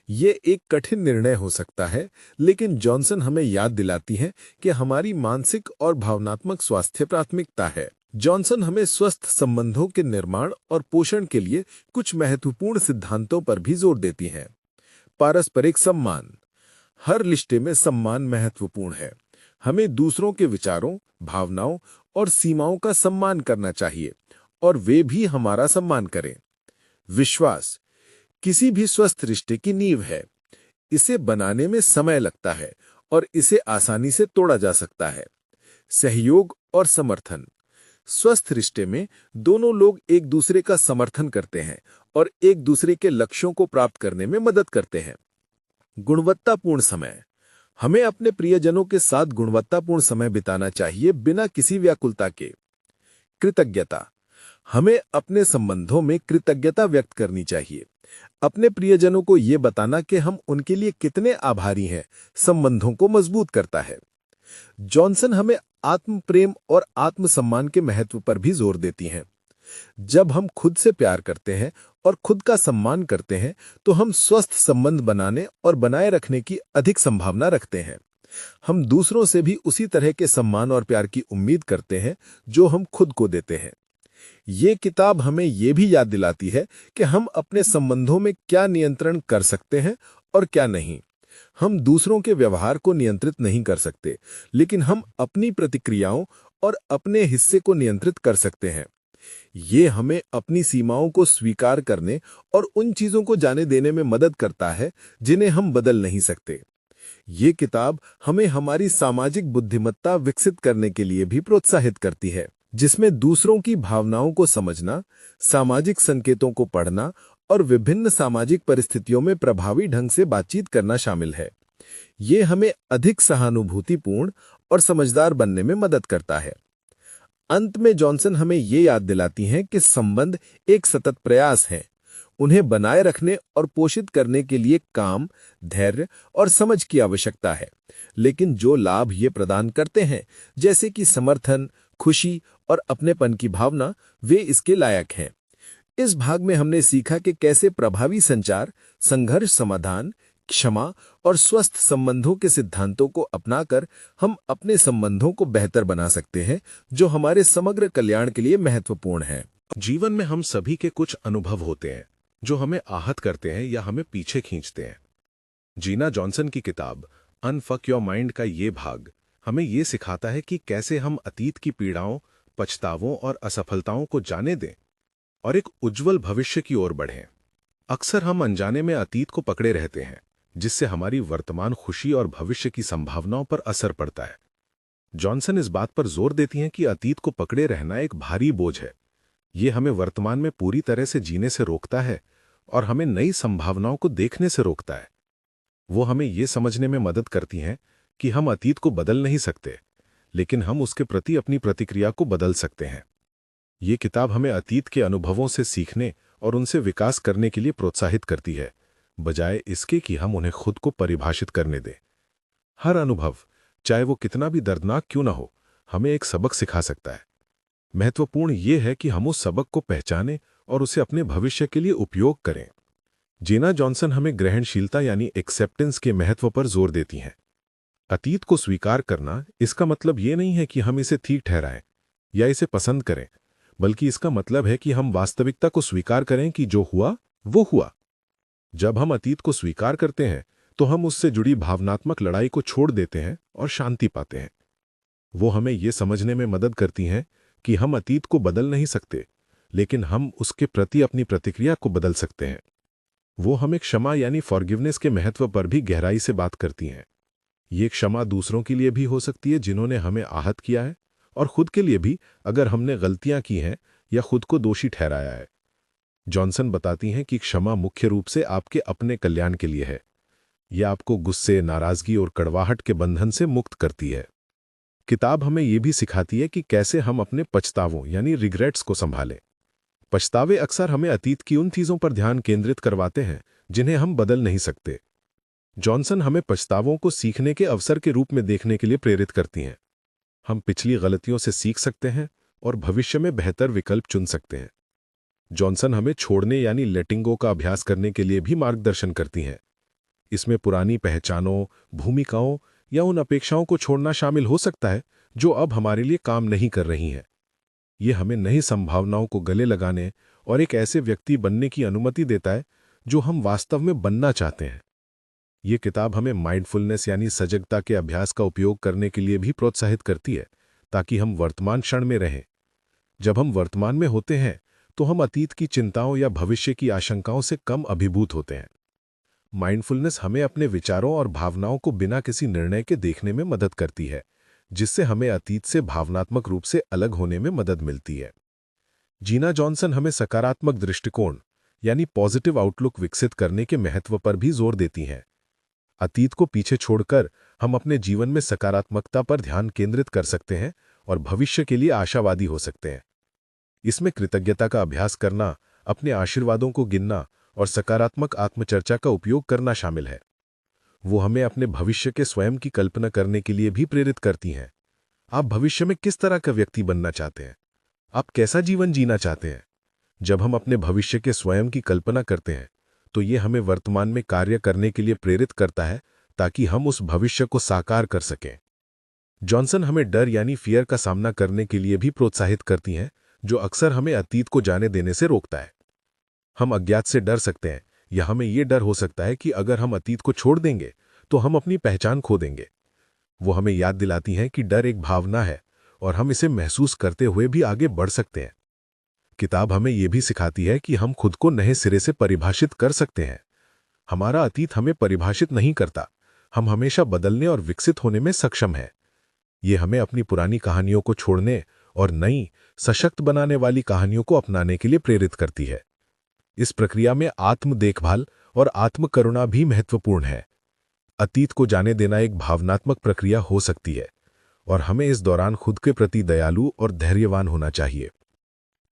ये एक कठिन निर्णय हो सकता है, लेकिन जॉनसन हमें याद दिलाती है कि हमारी मानसिक और भावनात्मक स्वास्थ्य प्राथमिकता है। जॉनसन हमें स्वस्थ संबंधों के निर्माण और पोषण के लिए कुछ महत्वपूर्ण सिद्धांतों पर भी जोर देती हैं। पारस्परिक सम्मान। हर रिश्ते में सम्मान महत्वपूर्ण है। हमें दूसरों के विचारों, भावनाओं और सीमाओं का सम्मान करना चाहिए और वे भी हमारा सम्मान करें। विश्वास किसी भी स्वस्थ रिश्ते की नींव है। इसे बनाने में समय लगता है और इसे आसानी से तोड़ा जा सकता है। सहयोग और समर्थन। स्वस्थ रिश्ते में दोनों लोग एक दूसरे का समर्थन करते हैं और एक दूसरे के लक्ष्यों को प्राप्त करने में मदद करते हैं। गुणवत्तापूर्ण समय। हमें अपने प्रियजनों के साथ गुणवत्तापूर्ण समय बिताना चाहिए बिना किसी व्याकुलता के। कृतज्ञता। हमें अपने संबंधों में कृतज्ञता व्यक्त करनी चाहिए। अपने प्रियजनों को यह बताना कि हम उनके लिए कितने आभारी हैं, संबंधों को मजबूत करता है। जॉनसन हमें आत्म प्रेम और आत्मसम्मान के महत्व पर भी जोर देती हैं। जब हम खुद से प्यार करते हैं और खुद का सम्मान करते हैं, तो हम स्वस्थ संबंध बनाने और बनाए रखने की अधिक संभावना रखते हैं। हम दूसरों से भी उसी तरह के सम्मान और प्यार की उम्मीद करते हैं जो हम खुद को देते हैं। ये किताब हमें यह भी याद दिलाती है कि हम अपने संबंधों में क्या नियंत्रण कर सकते हैं और क्या नहीं। हम दूसरों के व्यवहार को नियंत्रित नहीं कर सकते, लेकिन हम अपनी प्रतिक्रियाओं और अपने हिस्से को नियंत्रित कर सकते हैं। ये हमें अपनी सीमाओं को स्वीकार करने और उन चीजों को जाने देने में मदद करता है जिन्हें हम बदल नहीं सकते। ये किताब हमें हमारी सामाजिक बुद्धिमत्ता विकसित करने के लिए भी प्रोत्साहित करती है, जिसमें दूसरों की भावनाओं को समझना, सामाजिक संकेतों को पढ़ना और विभिन्न सामाजिक परिस्थितियों में प्रभावी ढंग से बातचीत करना शामिल है। ये हमें अधिक सहानुभूतिपूर्ण और समझदार बनने में मदद करता है। अंत में जॉनसन हमें ये याद दिलाती हैं कि संबंध एक सतत प्रयास है। उन्हें बनाए रखने और पोषित करने के लिए काम, धैर्य और समझ की आवश्यकता है, लेकिन जो लाभ ये प्रदान करते हैं, जैसे कि समर्थन, खुशी और अपनेपन की भावना, वे इसके लायक हैं। इस भाग में हमने सीखा कि कैसे प्रभावी संचार, संघर्ष समाधान, क्षमा और स्वस्थ संबंधों के सिद्धांतों को अपनाकर हम अपने संबंधों को बेहतर बना सकते हैं, जो हमारे समग्र कल्याण के लिए महत्वपूर्ण है। जीवन में हम सभी के कुछ अनुभव होते हैं जो हमें आहत करते हैं या हमें पीछे खींचते हैं। जीना जॉनसन की किताब अनफक योर माइंड का ये भाग हमें ये सिखाता है कि कैसे हम अतीत की पीड़ाओं, पछतावों और असफलताओं को जाने दें और एक उज्जवल भविष्य की ओर बढ़ें। अक्सर हम अनजाने में अतीत को पकड़े रहते हैं, जिससे हमारी वर्तमान खुशी और भविष्य की संभावनाओं पर असर पड़ता है। जॉनसन इस बात पर जोर देती हैं कि अतीत को पकड़े रहना एक भारी बोझ है। ये हमें वर्तमान में पूरी तरह से जीने से रोकता है और हमें नई संभावनाओं को देखने से रोकता है। वो हमें ये समझने में मदद करती हैं कि हम अतीत को बदल नहीं सकते, लेकिन हम उसके प्रति अपनी प्रतिक्रिया को बदल सकते हैं। ये किताब हमें अतीत के अनुभवों से सीखने और उनसे विकास करने के लिए प्रोत्साहित करती है, बजाय इसके कि हम उन्हें खुद को परिभाषित करने दें। हर अनुभव, चाहे वो कितना भी दर्दनाक क्यों ना हो, हमें एक सबक सिखा सकता है। महत्वपूर्ण ये है कि हम उस सबक को पहचानें और उसे अपने भविष्य के लिए उपयोग करें। जीना जॉनसन हमें ग्रहणशीलता यानी एक्सेप्टेंस के महत्व पर जोर देती हैं। अतीत को स्वीकार करना, इसका मतलब ये नहीं है कि हम इसे ठीक ठहराएं या इसे पसंद करें, बल्कि इसका मतलब है कि हम वास्तविकता को स्वीकार करें कि जो हुआ वो हुआ। जब हम अतीत को स्वीकार करते हैं, तो हम उससे जुड़ी भावनात्मक लड़ाई को छोड़ देते हैं और शांति पाते हैं। वो हमें ये समझने में मदद करती हैं कि हम अतीत को बदल नहीं सकते, लेकिन हम उसके प्रति अपनी प्रतिक्रिया को बदल सकते हैं। वो हमें क्षमा यानी फॉरगिवनेस के महत्व पर भी गहराई से बात करती हैं। ये क्षमा दूसरों के लिए भी हो सकती है जिन्होंने हमें आहत किया है, और खुद के लिए भी अगर हमने गलतियां की हैं या खुद को दोषी ठहराया है। जॉनसन बताती हैं कि क्षमा मुख्य रूप से आपके अपने कल्याण के लिए है। यह आपको गुस्से, नाराजगी और कड़वाहट के बंधन से मुक्त करती है। किताब हमें यह भी सिखाती है कि कैसे हम अपने पछतावों यानी रिग्रेट्स को संभालें। पछतावे अक्सर हमें अतीत की उन चीजों पर ध्यान केंद्रित करवाते हैं जिन्हें हम बदल नहीं सकते। जॉनसन हमें पछतावों को सीखने के अवसर के रूप में देखने के लिए प्रेरित करती हैं। हम पिछली गलतियों से सीख सकते हैं और भविष्य में बेहतर विकल्प चुन सकते हैं। जॉनसन हमें छोड़ने यानी लेटिंग गो का अभ्यास करने के लिए भी मार्गदर्शन करती हैं। इसमें पुरानी पहचानों, भूमिकाओं या उन अपेक्षाओं को छोड़ना शामिल हो सकता है जो अब हमारे लिए काम नहीं कर रही हैं। ये हमें नई संभावनाओं को गले लगाने और एक ऐसे व्यक्ति बनने की अनुमति देता है जो हम वास्तव में बनना चाहते हैं। ये किताब हमें माइंडफुलनेस यानी सजगता के अभ्यास का उपयोग करने के लिए भी प्रोत्साहित करती है, ताकि हम वर्तमान क्षण में रहें। जब हम वर्तमान में होते हैं तो हम अतीत की चिंताओं या भविष्य की आशंकाओं से कम अभिभूत होते हैं। माइंडफुलनेस हमें अपने विचारों और भावनाओं को बिना किसी निर्णय के देखने में मदद करती है, जिससे हमें अतीत से भावनात्मक रूप से अलग होने में मदद मिलती है। जीना जॉनसन हमें सकारात्मक दृष्टिकोण यानी पॉजिटिव आउटलुक विकसित करने के महत्व पर भी जोर देती हैं। अतीत को पीछे छोड़कर हम अपने जीवन में सकारात्मकता पर ध्यान केंद्रित कर सकते हैं और भविष्य के लिए आशावादी हो सकते हैं। इसमें कृतज्ञता का अभ्यास करना, अपने आशीर्वादों को गिनना और सकारात्मक आत्मचर्चा का उपयोग करना शामिल है। वो हमें अपने भविष्य के स्वयं की कल्पना करने के लिए भी प्रेरित करती हैं। आप भविष्य में किस तरह का व्यक्ति बनना चाहते हैं? आप कैसा जीवन जीना चाहते हैं? जब हम अपने भविष्य के स्वयं की कल्पना करते हैं तो ये हमें वर्तमान में कार्य करने के लिए प्रेरित करता है, ताकि हम उस भविष्य को साकार कर सकें। जॉनसन हमें डर यानी फियर का सामना करने के लिए भी प्रोत्साहित करती हैं, जो अक्सर हमें अतीत को जाने देने से रोकता है। हम अज्ञात से डर सकते हैं, या हमें यह डर हो सकता है कि अगर हम अतीत को छोड़ देंगे तो हम अपनी पहचान खो देंगे। वो हमें याद दिलाती हैं कि डर एक भावना है और हम इसे महसूस करते हुए भी आगे बढ़ सकते हैं। किताब हमें यह भी सिखाती है कि हम खुद को नए सिरे से परिभाषित कर सकते हैं। हमारा अतीत हमें परिभाषित नहीं करता, हम हमेशा बदलने और विकसित होने में सक्षम हैं। ये हमें अपनी पुरानी कहानियों को छोड़ने और नई, सशक्त बनाने वाली कहानियों को अपनाने के लिए प्रेरित करती है। इस प्रक्रिया में आत्म देखभाल और आत्मकरुणा भी महत्वपूर्ण है। अतीत को जाने देना एक भावनात्मक प्रक्रिया हो सकती है और हमें इस दौरान खुद के प्रति दयालु और धैर्यवान होना चाहिए।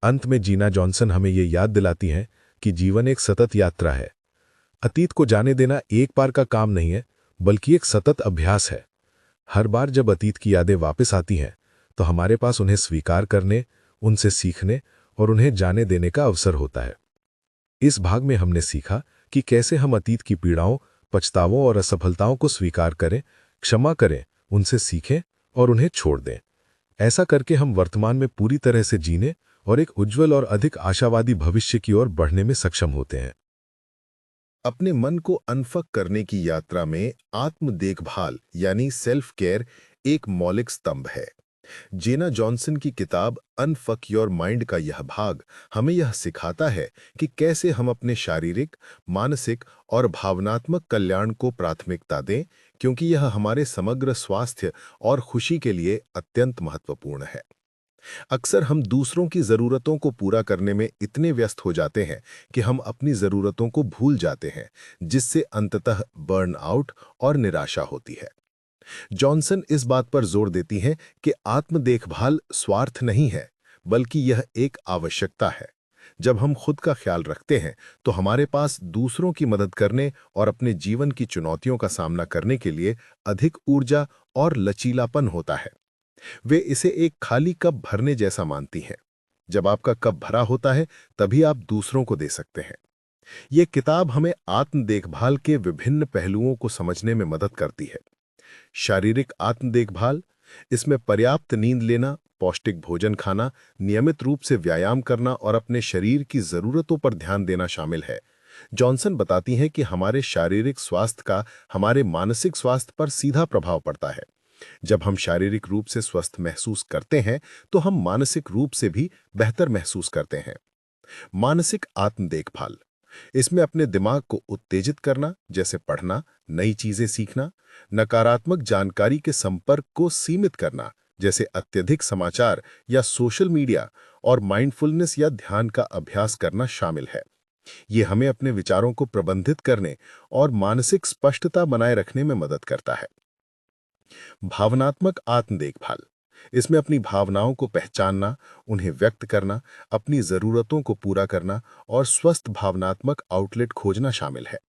अंत में जीना जॉनसन हमें ये याद दिलाती हैं कि जीवन एक सतत यात्रा है। अतीत को जाने देना एक बार का काम नहीं है, बल्कि एक सतत अभ्यास है। हर बार जब अतीत की यादें वापस आती हैं तो हमारे पास उन्हें स्वीकार करने, उनसे सीखने और उन्हें जाने देने का अवसर होता है। इस भाग में हमने सीखा कि कैसे हम अतीत की पीड़ाओं, पछतावों और असफलताओं को स्वीकार करें, क्षमा करें, उनसे सीखें और उन्हें छोड़ दें। ऐसा करके हम वर्तमान में पूरी तरह से जीने और एक उज्जवल और अधिक आशावादी भविष्य की ओर बढ़ने में सक्षम होते हैं। अपने मन को अनफक करने की यात्रा में आत्म देखभाल यानी सेल्फ केयर एक मौलिक स्तंभ है। जेना जॉनसन की किताब अनफक योर माइंड का यह भाग हमें यह सिखाता है कि कैसे हम अपने शारीरिक, मानसिक और भावनात्मक कल्याण को प्राथमिकता दें, क्योंकि यह हमारे समग्र स्वास्थ्य और खुशी के लिए अत्यंत महत्वपूर्ण है। अक्सर हम दूसरों की ज़रूरतों को पूरा करने में इतने व्यस्त हो जाते हैं कि हम अपनी ज़रूरतों को भूल जाते हैं, जिससे अंततः बर्नआउट और निराशा होती है। जॉनसन इस बात पर जोर देती हैं कि आत्म देखभाल स्वार्थ नहीं है, बल्कि यह एक आवश्यकता है। जब हम खुद का ख्याल रखते हैं तो हमारे पास दूसरों की मदद करने और अपने जीवन की चुनौतियों का सामना करने के लिए अधिक ऊर्जा और लचीलापन होता है। वे इसे एक खाली कप भरने जैसा मानती हैं। जब आपका कप भरा होता है तभी आप दूसरों को दे सकते हैं। ये किताब हमें आत्म देखभाल के विभिन्न पहलुओं को समझने में मदद करती है। शारीरिक आत्म देखभाल, इसमें पर्याप्त नींद लेना, पौष्टिक भोजन खाना, नियमित रूप से व्यायाम करना और अपने शरीर की जरूरतों पर ध्यान देना शामिल है। जॉनसन बताती हैं कि हमारे शारीरिक स्वास्थ्य का हमारे मानसिक स्वास्थ्य पर सीधा प्रभाव पड़ता है। जब हम शारीरिक रूप से स्वस्थ महसूस करते हैं तो हम मानसिक रूप से भी बेहतर महसूस करते हैं। मानसिक आत्म देखभाल, इसमें अपने दिमाग को उत्तेजित करना, जैसे पढ़ना, नई चीजें सीखना, नकारात्मक जानकारी के संपर्क को सीमित करना, जैसे अत्यधिक समाचार या सोशल मीडिया, और माइंडफुलनेस या ध्यान का अभ्यास करना शामिल है। ये हमें अपने विचारों को प्रबंधित करने और मानसिक स्पष्टता बनाए रखने में मदद करता है। भावनात्मक आत्म देखभाल, इसमें अपनी भावनाओं को पहचानना, उन्हें व्यक्त करना, अपनी जरूरतों को पूरा करना और स्वस्थ भावनात्मक आउटलेट खोजना शामिल है।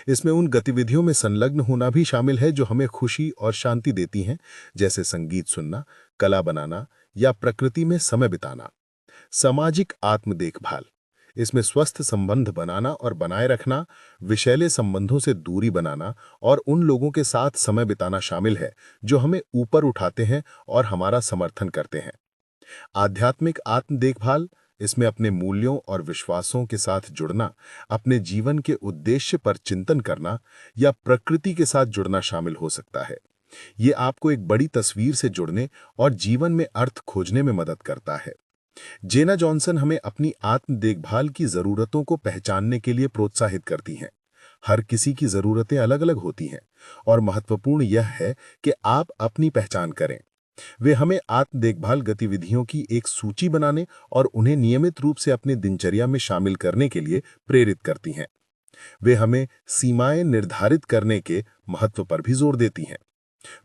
इसमें उन गतिविधियों में संलग्न होना भी शामिल है जो हमें खुशी और शांति देती हैं, जैसे संगीत सुनना, कला बनाना या प्रकृति में समय बिताना। सामाजिक आत्म देखभाल, इसमें स्वस्थ संबंध बनाना और बनाए रखना, विषैले संबंधों से दूरी बनाना और उन लोगों के साथ समय बिताना शामिल है जो हमें ऊपर उठाते हैं और हमारा समर्थन करते हैं। आध्यात्मिक आत्म देखभाल, इसमें अपने मूल्यों और विश्वासों के साथ जुड़ना, अपने जीवन के उद्देश्य पर चिंतन करना या प्रकृति के साथ जुड़ना शामिल हो सकता है। ये आपको एक बड़ी तस्वीर से जुड़ने और जीवन में अर्थ खोजने में मदद करता है। जेना जॉनसन हमें अपनी आत्म देखभाल की जरूरतों को पहचानने के लिए प्रोत्साहित करती हैं। हर किसी की जरूरतें अलग अलग होती हैं और महत्वपूर्ण यह है कि आप अपनी पहचान करें। वे हमें आत्म देखभाल गतिविधियों की एक सूची बनाने और उन्हें नियमित रूप से अपनी दिनचर्या में शामिल करने के लिए प्रेरित करती हैं। वे हमें सीमाएं निर्धारित करने के महत्व पर भी जोर देती हैं।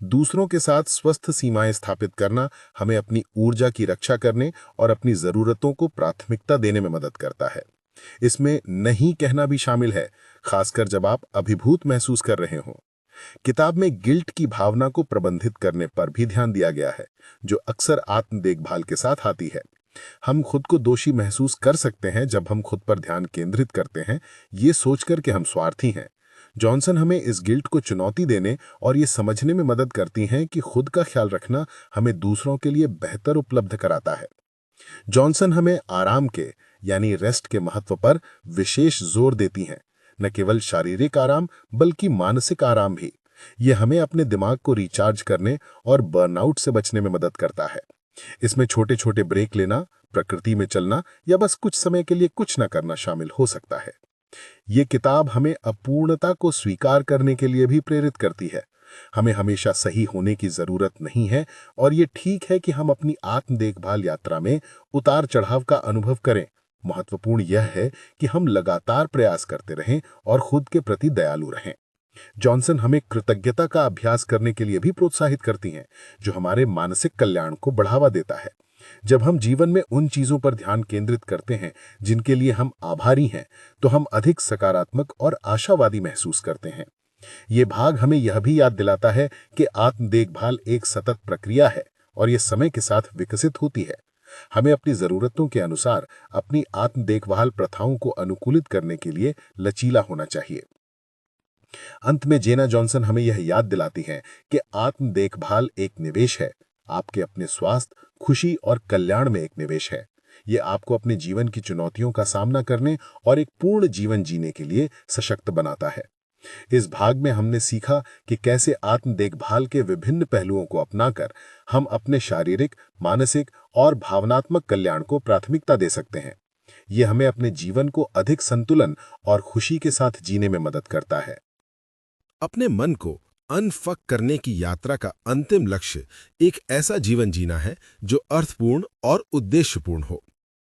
दूसरों के साथ स्वस्थ सीमाएं स्थापित करना हमें अपनी ऊर्जा की रक्षा करने और अपनी जरूरतों को प्राथमिकता देने में मदद करता है। इसमें नहीं कहना भी शामिल है, खासकर जब आप अभिभूत महसूस कर रहे हों। किताब में गिल्ट की भावना को प्रबंधित करने पर भी ध्यान दिया गया है, जो अक्सर आत्म देखभाल के साथ आती है। हम खुद को दोषी महसूस कर सकते हैं जब हम खुद पर ध्यान केंद्रित करते हैं, ये सोचकर कि हम स्वार्थी हैं। जॉनसन हमें इस गिल्ट को चुनौती देने और ये समझने में मदद करती हैं कि खुद का ख्याल रखना हमें दूसरों के लिए बेहतर उपलब्ध कराता है। जॉनसन हमें आराम के यानी रेस्ट के महत्व पर विशेष जोर देती हैं, न केवल शारीरिक आराम बल्कि मानसिक आराम भी। ये हमें अपने दिमाग को रिचार्ज करने और बर्नआउट से बचने में मदद करता है। इसमें छोटे छोटे ब्रेक लेना, प्रकृति में चलना या बस कुछ समय के लिए कुछ न करना शामिल हो सकता है। ये किताब हमें अपूर्णता को स्वीकार करने के लिए भी प्रेरित करती है। हमें हमेशा सही होने की जरूरत नहीं है और ये ठीक है कि हम अपनी आत्म देखभाल यात्रा में उतार चढ़ाव का अनुभव करें। महत्वपूर्ण यह है कि हम लगातार प्रयास करते रहें और खुद के प्रति दयालु रहें। जॉनसन हमें कृतज्ञता का अभ्यास करने के लिए भी प्रोत्साहित करती हैं, जो हमारे मानसिक कल्याण को बढ़ावा देता है। जब हम जीवन में उन चीजों पर ध्यान केंद्रित करते हैं जिनके लिए हम आभारी हैं, तो हम अधिक सकारात्मक और आशावादी महसूस करते हैं। ये भाग हमें यह भी याद दिलाता है कि आत्म देखभाल एक सतत प्रक्रिया है और ये समय के साथ विकसित होती है। हमें अपनी जरूरतों के अनुसार अपनी आत्म देखभाल प्रथाओं को अनुकूलित करने के लिए लचीला होना चाहिए। अंत में जेना जॉनसन हमें यह याद दिलाती हैं कि आत्म देखभाल एक निवेश है। आपके अपने स्वास्थ्य, खुशी और कल्याण में एक निवेश है। ये आपको अपने जीवन की चुनौतियों का सामना करने और एक पूर्ण जीवन जीने के लिए सशक्त बनाता है। इस भाग में हमने सीखा कि कैसे आत्म देखभाल के विभिन्न पहलुओं को अपनाकर हम अपने शारीरिक, मानसिक और भावनात्मक कल्याण को प्राथमिकता दे सकते हैं। ये हमें अपने जीवन को अधिक संतुलन और खुशी के साथ जीने में मदद करता है। अपने मन को अनफक करने की यात्रा का अंतिम लक्ष्य एक ऐसा जीवन जीना है जो अर्थपूर्ण और उद्देश्यपूर्ण हो।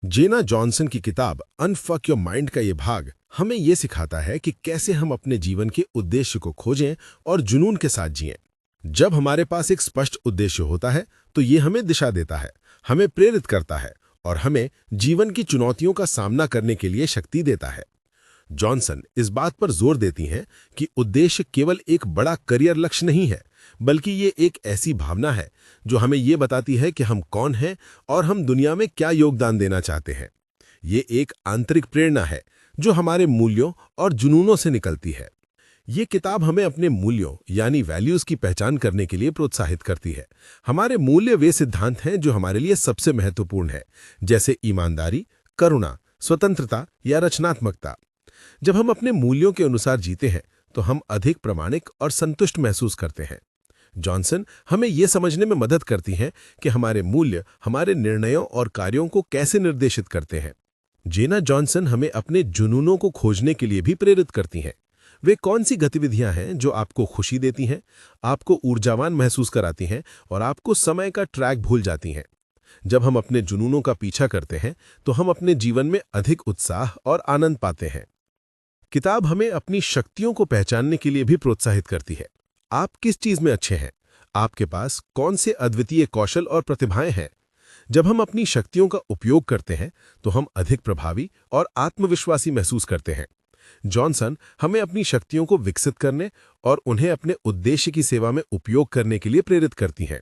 जेना जॉनसन की किताब अनफक योर माइंड का ये भाग हमें ये सिखाता है कि कैसे हम अपने जीवन के उद्देश्य को खोजें और जुनून के साथ जिएं। जब हमारे पास एक स्पष्ट उद्देश्य होता है तो ये हमें दिशा देता है, हमें प्रेरित करता है और हमें जीवन की चुनौतियों का सामना करने के लिए शक्ति देता है। जॉनसन इस बात पर जोर देती हैं कि उद्देश्य केवल एक बड़ा करियर लक्ष्य नहीं है, बल्कि ये एक ऐसी भावना है जो हमें ये बताती है कि हम कौन हैं और हम दुनिया में क्या योगदान देना चाहते हैं। ये एक आंतरिक प्रेरणा है जो हमारे मूल्यों और जुनूनों से निकलती है। ये किताब हमें अपने मूल्यों यानी वैल्यूज की पहचान करने के लिए प्रोत्साहित करती है। हमारे मूल्य वे सिद्धांत हैं जो हमारे लिए सबसे महत्वपूर्ण है, जैसे ईमानदारी, करुणा, स्वतंत्रता या रचनात्मकता। जब हम अपने मूल्यों के अनुसार जीते हैं तो हम अधिक प्रामाणिक और संतुष्ट महसूस करते हैं। जॉनसन हमें यह समझने में मदद करती हैं कि हमारे मूल्य हमारे निर्णयों और कार्यों को कैसे निर्देशित करते हैं। जेना जॉनसन हमें अपने जुनूनों को खोजने के लिए भी प्रेरित करती हैं। वे कौन सी गतिविधियां हैं जो आपको खुशी देती हैं, आपको ऊर्जावान महसूस कराती हैं और आपको समय का ट्रैक भूल जाती हैं। जब हम अपने जुनूनों का पीछा करते हैं तो हम अपने जीवन में अधिक उत्साह और आनंद पाते हैं। किताब हमें अपनी शक्तियों को पहचानने के लिए भी प्रोत्साहित करती है। आप किस चीज में अच्छे हैं, आपके पास कौन से अद्वितीय कौशल और प्रतिभाएं हैं। जब हम अपनी शक्तियों का उपयोग करते हैं तो हम अधिक प्रभावी और आत्मविश्वासी महसूस करते हैं। जॉनसन हमें अपनी शक्तियों को विकसित करने और उन्हें अपने उद्देश्य की सेवा में उपयोग करने के लिए प्रेरित करती हैं।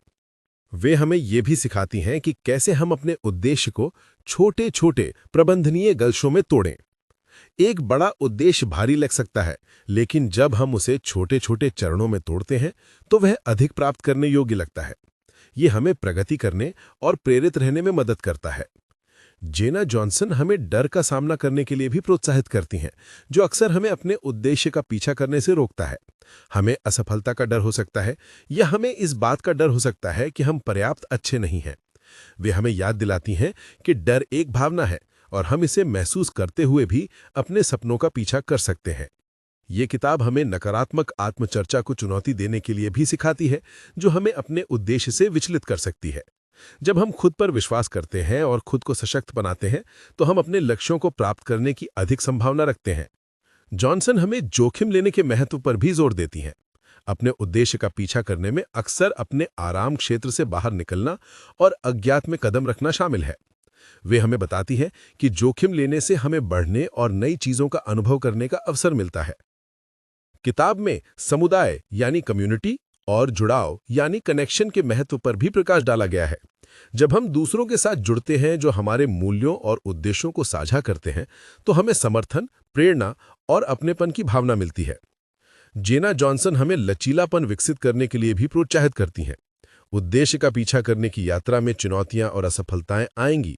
वे हमें ये भी सिखाती हैं कि कैसे हम अपने उद्देश्य को छोटे छोटे प्रबंधनीय गलशों में तोड़ें। एक बड़ा उद्देश्य भारी लग सकता है, लेकिन जब हम उसे छोटे छोटे चरणों में तोड़ते हैं तो वह अधिक प्राप्त करने योग्य लगता है। ये हमें प्रगति करने और प्रेरित रहने में मदद करता है। जेना जॉनसन हमें डर का सामना करने के लिए भी प्रोत्साहित करती हैं, जो अक्सर हमें अपने उद्देश्य का पीछा करने से रोकता है। हमें असफलता का डर हो सकता है, या हमें इस बात का डर हो सकता है कि हम पर्याप्त अच्छे नहीं हैं। वे हमें याद दिलाती हैं कि डर एक भावना है और हम इसे महसूस करते हुए भी अपने सपनों का पीछा कर सकते हैं। ये किताब हमें नकारात्मक आत्मचर्चा को चुनौती देने के लिए भी सिखाती है, जो हमें अपने उद्देश्य से विचलित कर सकती है। जब हम खुद पर विश्वास करते हैं और खुद को सशक्त बनाते हैं, तो हम अपने लक्ष्यों को प्राप्त करने की अधिक संभावना रखते हैं। जॉनसन हमें जोखिम लेने के महत्व पर भी जोर देती हैं। अपने उद्देश्य का पीछा करने में अक्सर अपने आराम क्षेत्र से बाहर निकलना और अज्ञात में कदम रखना शामिल है। वे हमें बताती है कि जोखिम लेने से हमें बढ़ने और नई चीजों का अनुभव करने का अवसर मिलता है। किताब में समुदाय यानी कम्युनिटी और जुड़ाव यानी कनेक्शन के महत्व पर भी प्रकाश डाला गया है। जब हम दूसरों के साथ जुड़ते हैं जो हमारे मूल्यों और उद्देश्यों को साझा करते हैं, तो हमें समर्थन, प्रेरणा और अपनेपन की भावना मिलती है। जेना जॉनसन हमें लचीलापन विकसित करने के लिए भी प्रोत्साहित करती हैं। उद्देश्य का पीछा करने की यात्रा में चुनौतियां और असफलताएं आएंगी।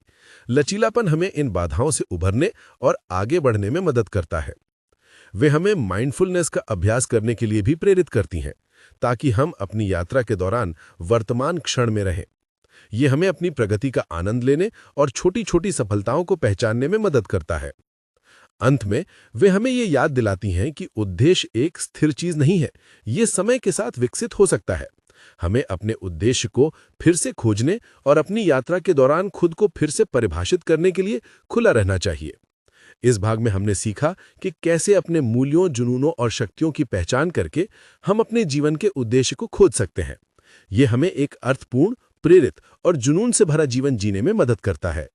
लचीलापन हमें इन बाधाओं से उभरने और आगे बढ़ने में मदद करता है। वे हमें माइंडफुलनेस का अभ्यास करने के लिए भी प्रेरित करती हैं, ताकि हम अपनी यात्रा के दौरान वर्तमान क्षण में रहें। ये हमें अपनी प्रगति का आनंद लेने और छोटी छोटी सफलताओं को पहचानने में मदद करता है। अंत में वे हमें ये याद दिलाती हैं कि उद्देश्य एक स्थिर चीज नहीं है, ये समय के साथ विकसित हो सकता है। हमें अपने उद्देश्य को फिर से खोजने और अपनी यात्रा के दौरान खुद को फिर से परिभाषित करने के लिए खुला रहना चाहिए। इस भाग में हमने सीखा कि कैसे अपने मूल्यों, जुनूनों और शक्तियों की पहचान करके हम अपने जीवन के उद्देश्य को खोज सकते हैं। ये हमें एक अर्थपूर्ण, प्रेरित और जुनून से भरा जीवन जीने में मदद करता है।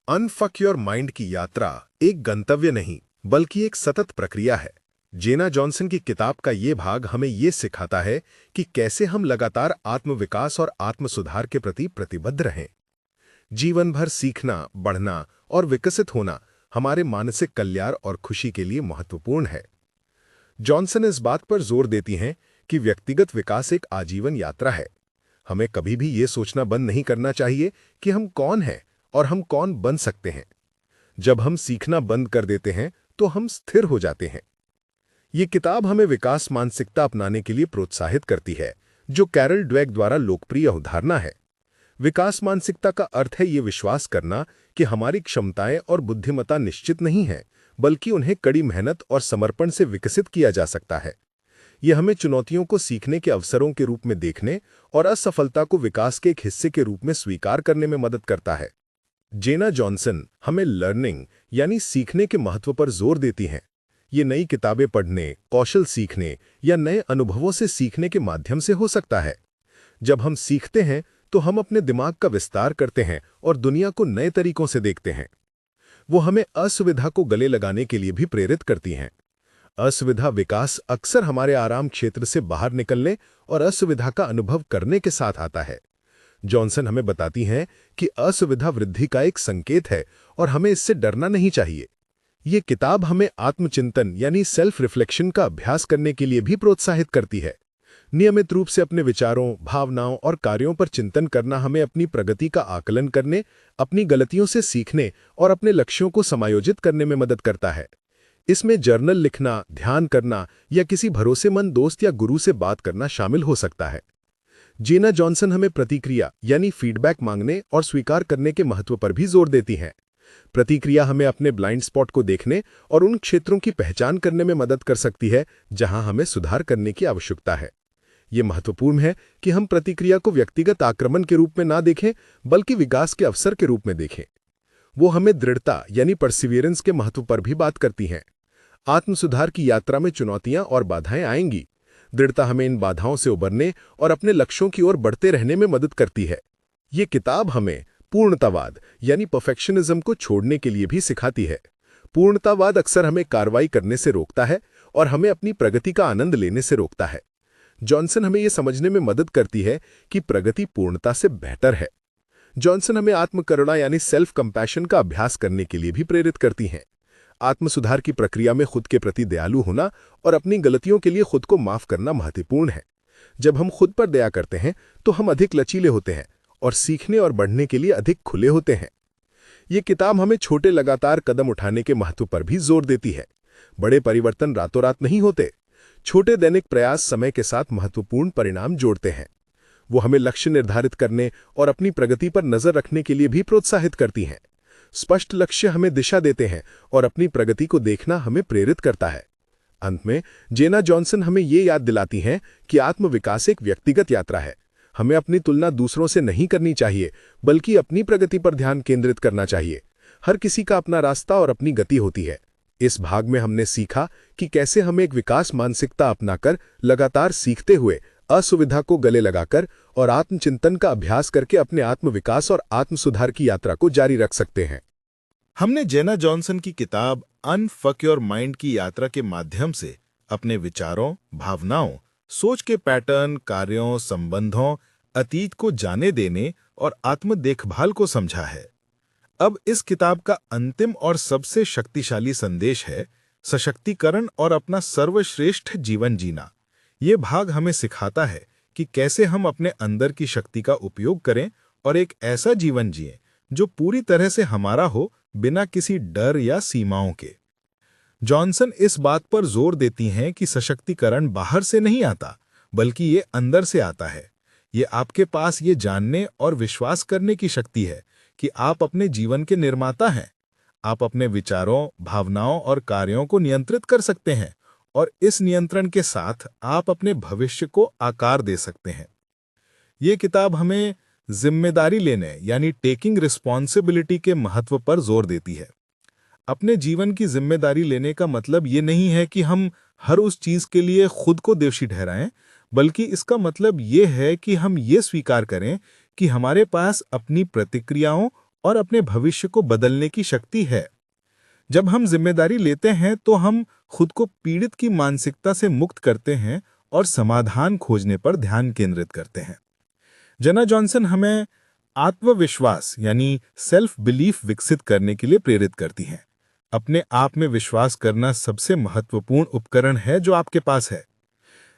अनफक योर माइंड की यात्रा एक गंतव्य नहीं, बल्कि एक सतत प्रक्रिया है। जेना जॉनसन की किताब का ये भाग हमें ये सिखाता है कि कैसे हम लगातार आत्मविकास और आत्मसुधार के प्रति प्रतिबद्ध रहें। जीवन भर सीखना, बढ़ना और विकसित होना हमारे मानसिक कल्याण और खुशी के लिए महत्वपूर्ण है। जॉनसन इस बात पर जोर देती हैं कि व्यक्तिगत विकास एक आजीवन यात्रा है। हमें कभी भी ये सोचना बंद नहीं करना चाहिए कि हम कौन हैं और हम कौन बन सकते हैं। जब हम सीखना बंद कर देते हैं तो हम स्थिर हो जाते हैं। ये किताब हमें विकास मानसिकता अपनाने के लिए प्रोत्साहित करती है, जो कैरल ड्वेक द्वारा लोकप्रिय अवधारणा है। विकास मानसिकता का अर्थ है ये विश्वास करना कि हमारी क्षमताएं और बुद्धिमत्ता निश्चित नहीं है, बल्कि उन्हें कड़ी मेहनत और समर्पण से विकसित किया जा सकता है। यह हमें चुनौतियों को सीखने के अवसरों के रूप में देखने और असफलता को विकास के एक हिस्से के रूप में स्वीकार करने में मदद करता है। जेना जॉनसन हमें लर्निंग यानी सीखने के महत्व पर जोर देती हैं। ये नई किताबें पढ़ने, कौशल सीखने या नए अनुभवों से सीखने के माध्यम से हो सकता है। जब हम सीखते हैं तो हम अपने दिमाग का विस्तार करते हैं और दुनिया को नए तरीकों से देखते हैं। वो हमें असुविधा को गले लगाने के लिए भी प्रेरित करती हैं। असुविधा विकास अक्सर हमारे आराम क्षेत्र से बाहर निकलने और असुविधा का अनुभव करने के साथ आता है। जॉनसन हमें बताती हैं कि असुविधा वृद्धि का एक संकेत है और हमें इससे डरना नहीं चाहिए। ये किताब हमें आत्मचिंतन यानी सेल्फ रिफ्लेक्शन का अभ्यास करने के लिए भी प्रोत्साहित करती है। नियमित रूप से अपने विचारों, भावनाओं और कार्यों पर चिंतन करना हमें अपनी प्रगति का आकलन करने, अपनी गलतियों से सीखने और अपने लक्ष्यों को समायोजित करने में मदद करता है। इसमें जर्नल लिखना, ध्यान करना या किसी भरोसेमंद दोस्त या गुरु से बात करना शामिल हो सकता है। जेना जॉनसन हमें प्रतिक्रिया यानी फीडबैक मांगने और स्वीकार करने के महत्व पर भी जोर देती हैं। प्रतिक्रिया हमें अपने ब्लाइंड स्पॉट को देखने और उन क्षेत्रों की पहचान करने में मदद कर सकती है जहां हमें सुधार करने की आवश्यकता है। ये महत्वपूर्ण है कि हम प्रतिक्रिया को व्यक्तिगत आक्रमण के रूप में ना देखें, बल्कि विकास के अवसर के रूप में देखें। वो हमें दृढ़ता यानी परसिवियरेंस के महत्व पर भी बात करती हैं। आत्मसुधार की यात्रा में चुनौतियां और बाधाएं आएंगी। दृढ़ता हमें इन बाधाओं से उबरने और अपने लक्ष्यों की ओर बढ़ते रहने में मदद करती है। ये किताब हमें पूर्णतावाद यानी परफेक्शनिज्म को छोड़ने के लिए भी सिखाती है। पूर्णतावाद अक्सर हमें कार्रवाई करने से रोकता है और हमें अपनी प्रगति का आनंद लेने से रोकता है। जॉनसन हमें यह समझने में मदद करती है कि प्रगति पूर्णता से बेहतर है। जॉनसन हमें आत्मकरुणा यानी सेल्फ कंपैशन का अभ्यास करने के लिए भी प्रेरित करती हैं। आत्मसुधार की प्रक्रिया में खुद के प्रति दयालु होना और अपनी गलतियों के लिए खुद को माफ करना महत्वपूर्ण है। जब हम खुद पर दया करते हैं तो हम अधिक लचीले होते हैं और सीखने और बढ़ने के लिए अधिक खुले होते हैं। ये किताब हमें छोटे लगातार कदम उठाने के महत्व पर भी जोर देती है। बड़े परिवर्तन रातों रात नहीं होते। छोटे दैनिक प्रयास समय के साथ महत्वपूर्ण परिणाम जोड़ते हैं। वो हमें लक्ष्य निर्धारित करने और अपनी प्रगति पर नजर रखने के लिए भी प्रोत्साहित करती हैं। स्पष्ट लक्ष्य हमें दिशा देते हैं और अपनी प्रगति को देखना हमें प्रेरित करता है। अंत में जेना जॉनसन हमें ये याद दिलाती हैं कि आत्मविकास एक व्यक्तिगत यात्रा है। हमें अपनी तुलना दूसरों से नहीं करनी चाहिए, बल्कि अपनी प्रगति पर ध्यान केंद्रित करना चाहिए। हर किसी का अपना रास्ता और अपनी गति होती है। इस भाग में हमने सीखा कि कैसे हमें एक विकास मानसिकता अपनाकर लगातार सीखते हुए असुविधा को गले लगाकर और आत्मचिंतन का अभ्यास करके अपने आत्मविकास और आत्मसुधार की यात्रा को जारी रख सकते हैं। हमने जेना जॉनसन की किताब अनफक योर माइंड की यात्रा के माध्यम से अपने विचारों, भावनाओं, सोच के पैटर्न, कार्यों, संबंधों, अतीत को जाने देने और आत्म देखभाल को समझा है। अब इस किताब का अंतिम और सबसे शक्तिशाली संदेश है सशक्तिकरण और अपना सर्वश्रेष्ठ जीवन जीना। ये भाग हमें सिखाता है कि कैसे हम अपने अंदर की शक्ति का उपयोग करें और एक ऐसा जीवन जिएं जो पूरी तरह से हमारा हो, बिना किसी डर या सीमाओं के। जॉनसन इस बात पर जोर देती हैं कि सशक्तिकरण बाहर से नहीं आता, बल्कि ये अंदर से आता है। ये आपके पास ये जानने और विश्वास करने की शक्ति है कि आप अपने जीवन के निर्माता हैं। आप अपने विचारों, भावनाओं और कार्यों को नियंत्रित कर सकते हैं और इस नियंत्रण के साथ आप अपने भविष्य को आकार दे सकते हैं। ये किताब हमें जिम्मेदारी लेने यानी टेकिंग रिस्पॉन्सिबिलिटी के महत्व पर जोर देती है। अपने जीवन की जिम्मेदारी लेने का मतलब ये नहीं है कि हम हर उस चीज के लिए खुद को दोषी ठहराएं, बल्कि इसका मतलब ये है कि हम ये स्वीकार करें कि हमारे पास अपनी प्रतिक्रियाओं और अपने भविष्य को बदलने की शक्ति है। जब हम जिम्मेदारी लेते हैं तो हम खुद को पीड़ित की मानसिकता से मुक्त करते हैं और समाधान खोजने पर ध्यान केंद्रित करते हैं। जेना जॉनसन हमें आत्मविश्वास यानी सेल्फ बिलीफ विकसित करने के लिए प्रेरित करती हैं। अपने आप में विश्वास करना सबसे महत्वपूर्ण उपकरण है जो आपके पास है।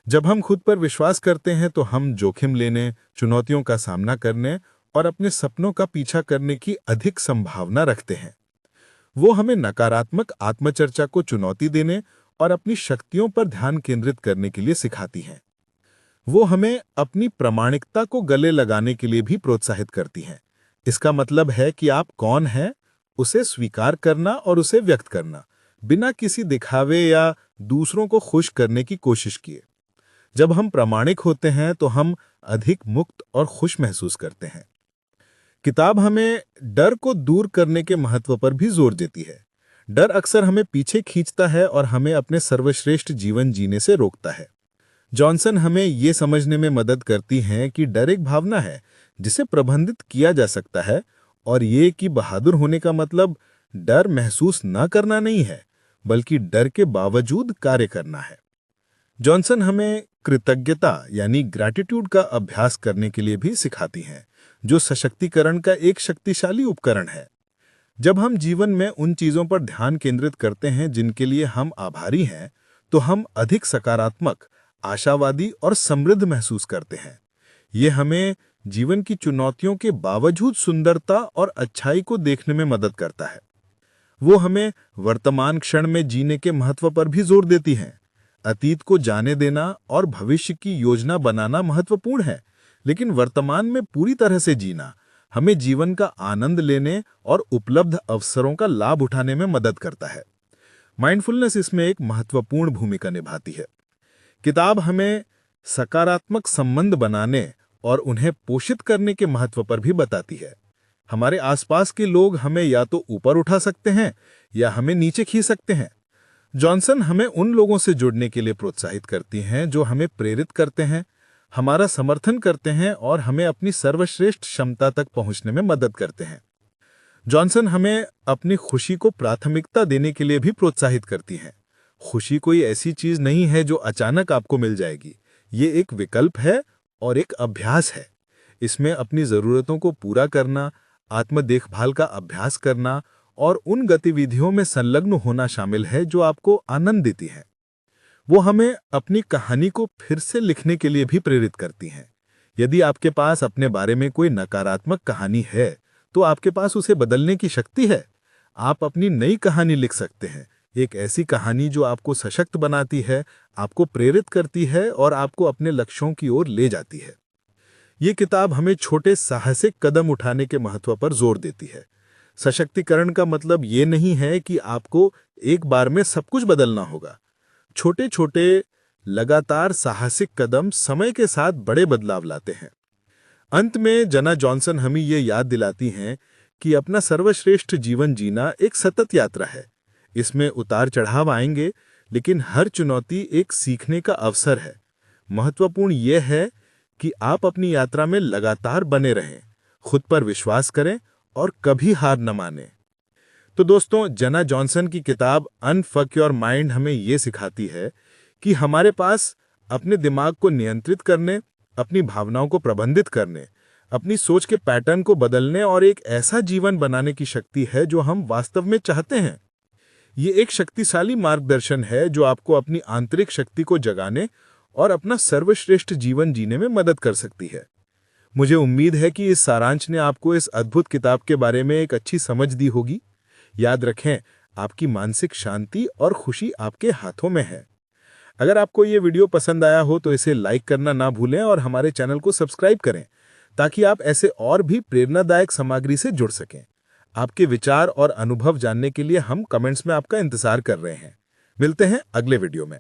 जब हम खुद पर विश्वास करते हैं तो हम जोखिम लेने, चुनौतियों का सामना करने और अपने सपनों का पीछा करने की अधिक संभावना रखते हैं। वो हमें नकारात्मक आत्मचर्चा को चुनौती देने और अपनी शक्तियों पर ध्यान केंद्रित करने के लिए सिखाती हैं। वो हमें अपनी प्रामाणिकता को गले लगाने के लिए भी प्रोत्साहित करती हैं। इसका मतलब है कि आप कौन हैं, उसे स्वीकार करना और उसे व्यक्त करना, बिना किसी दिखावे या दूसरों को खुश करने की कोशिश किए। जब हम प्रामाणिक होते हैं तो हम अधिक मुक्त और खुश महसूस करते हैं। किताब हमें डर को दूर करने के महत्व पर भी जोर देती है। डर अक्सर हमें पीछे खींचता है और हमें अपने सर्वश्रेष्ठ जीवन जीने से रोकता है। जॉनसन हमें ये समझने में मदद करती हैं कि डर एक भावना है जिसे प्रबंधित किया जा सकता है और ये कि बहादुर होने का मतलब डर महसूस न करना नहीं है, बल्कि डर के बावजूद कार्य करना है। जॉनसन हमें कृतज्ञता यानी ग्रैटिट्यूड का अभ्यास करने के लिए भी सिखाती हैं, जो सशक्तिकरण का एक शक्तिशाली उपकरण है। जब हम जीवन में उन चीजों पर ध्यान केंद्रित करते हैं जिनके लिए हम आभारी हैं, तो हम अधिक सकारात्मक, आशावादी और समृद्ध महसूस करते हैं। ये हमें जीवन की चुनौतियों के बावजूद सुंदरता और अच्छाई को देखने में मदद करता है। वो हमें वर्तमान क्षण में जीने के महत्व पर भी जोर देती हैं। अतीत को जाने देना और भविष्य की योजना बनाना महत्वपूर्ण है, लेकिन वर्तमान में पूरी तरह से जीना हमें जीवन का आनंद लेने और उपलब्ध अवसरों का लाभ उठाने में मदद करता है। माइंडफुलनेस इसमें एक महत्वपूर्ण भूमिका निभाती है। किताब हमें सकारात्मक संबंध बनाने और उन्हें पोषित करने के महत्व पर भी बताती है। हमारे आसपास के लोग हमें या तो ऊपर उठा सकते हैं या हमें नीचे खींच सकते हैं। जॉनसन हमें उन लोगों से जुड़ने के लिए प्रोत्साहित करती हैं जो हमें प्रेरित करते हैं, हमारा समर्थन करते हैं और हमें अपनी सर्वश्रेष्ठ क्षमता तक पहुंचने में मदद करते हैं। जॉनसन हमें अपनी खुशी को प्राथमिकता देने के लिए भी प्रोत्साहित करती हैं। खुशी कोई ऐसी चीज नहीं है जो अचानक आपको मिल जाएगी। ये एक विकल्प है और एक अभ्यास है। इसमें अपनी ज़रूरतों को पूरा करना, आत्म देखभाल का अभ्यास करना और उन गतिविधियों में संलग्न होना शामिल है जो आपको आनंद देती हैं। वो हमें अपनी कहानी को फिर से लिखने के लिए भी प्रेरित करती हैं। यदि आपके पास अपने बारे में कोई नकारात्मक कहानी है, तो आपके पास उसे बदलने की शक्ति है। आप अपनी नई कहानी लिख सकते हैं, एक ऐसी कहानी जो आपको सशक्त बनाती है, आपको प्रेरित करती है और आपको अपने लक्ष्यों की ओर ले जाती है। ये किताब हमें छोटे साहसिक कदम उठाने के महत्व पर जोर देती है। सशक्तिकरण का मतलब ये नहीं है कि आपको एक बार में सब कुछ बदलना होगा। छोटे छोटे लगातार साहसिक कदम समय के साथ बड़े बदलाव लाते हैं। अंत में जेना जॉनसन हमें ये याद दिलाती हैं कि अपना सर्वश्रेष्ठ जीवन जीना एक सतत यात्रा है। इसमें उतार चढ़ाव आएंगे, लेकिन हर चुनौती एक सीखने का अवसर है। महत्वपूर्ण यह है कि आप अपनी यात्रा में लगातार बने रहें, खुद पर विश्वास करें और कभी हार न मानें। तो दोस्तों, जेना जॉनसन की किताब अनफक योर माइंड हमें ये सिखाती है कि हमारे पास अपने दिमाग को नियंत्रित करने, अपनी भावनाओं को प्रबंधित करने, अपनी सोच के पैटर्न को बदलने और एक ऐसा जीवन बनाने की शक्ति है जो हम वास्तव में चाहते हैं। ये एक शक्तिशाली मार्गदर्शन है जो आपको अपनी आंतरिक शक्ति को जगाने और अपना सर्वश्रेष्ठ जीवन जीने में मदद कर सकती है। मुझे उम्मीद है कि इस सारांश ने आपको इस अद्भुत किताब के बारे में एक अच्छी समझ दी होगी। याद रखें, आपकी मानसिक शांति और खुशी आपके हाथों में है। अगर आपको ये वीडियो पसंद आया हो तो इसे लाइक करना ना भूलें और हमारे चैनल को सब्सक्राइब करें, ताकि आप ऐसे और भी प्रेरणादायक सामग्री से जुड़ सकें। आपके विचार और अनुभव जानने के लिए हम कमेंट्स में आपका इंतजार कर रहे हैं। मिलते हैं अगले वीडियो में।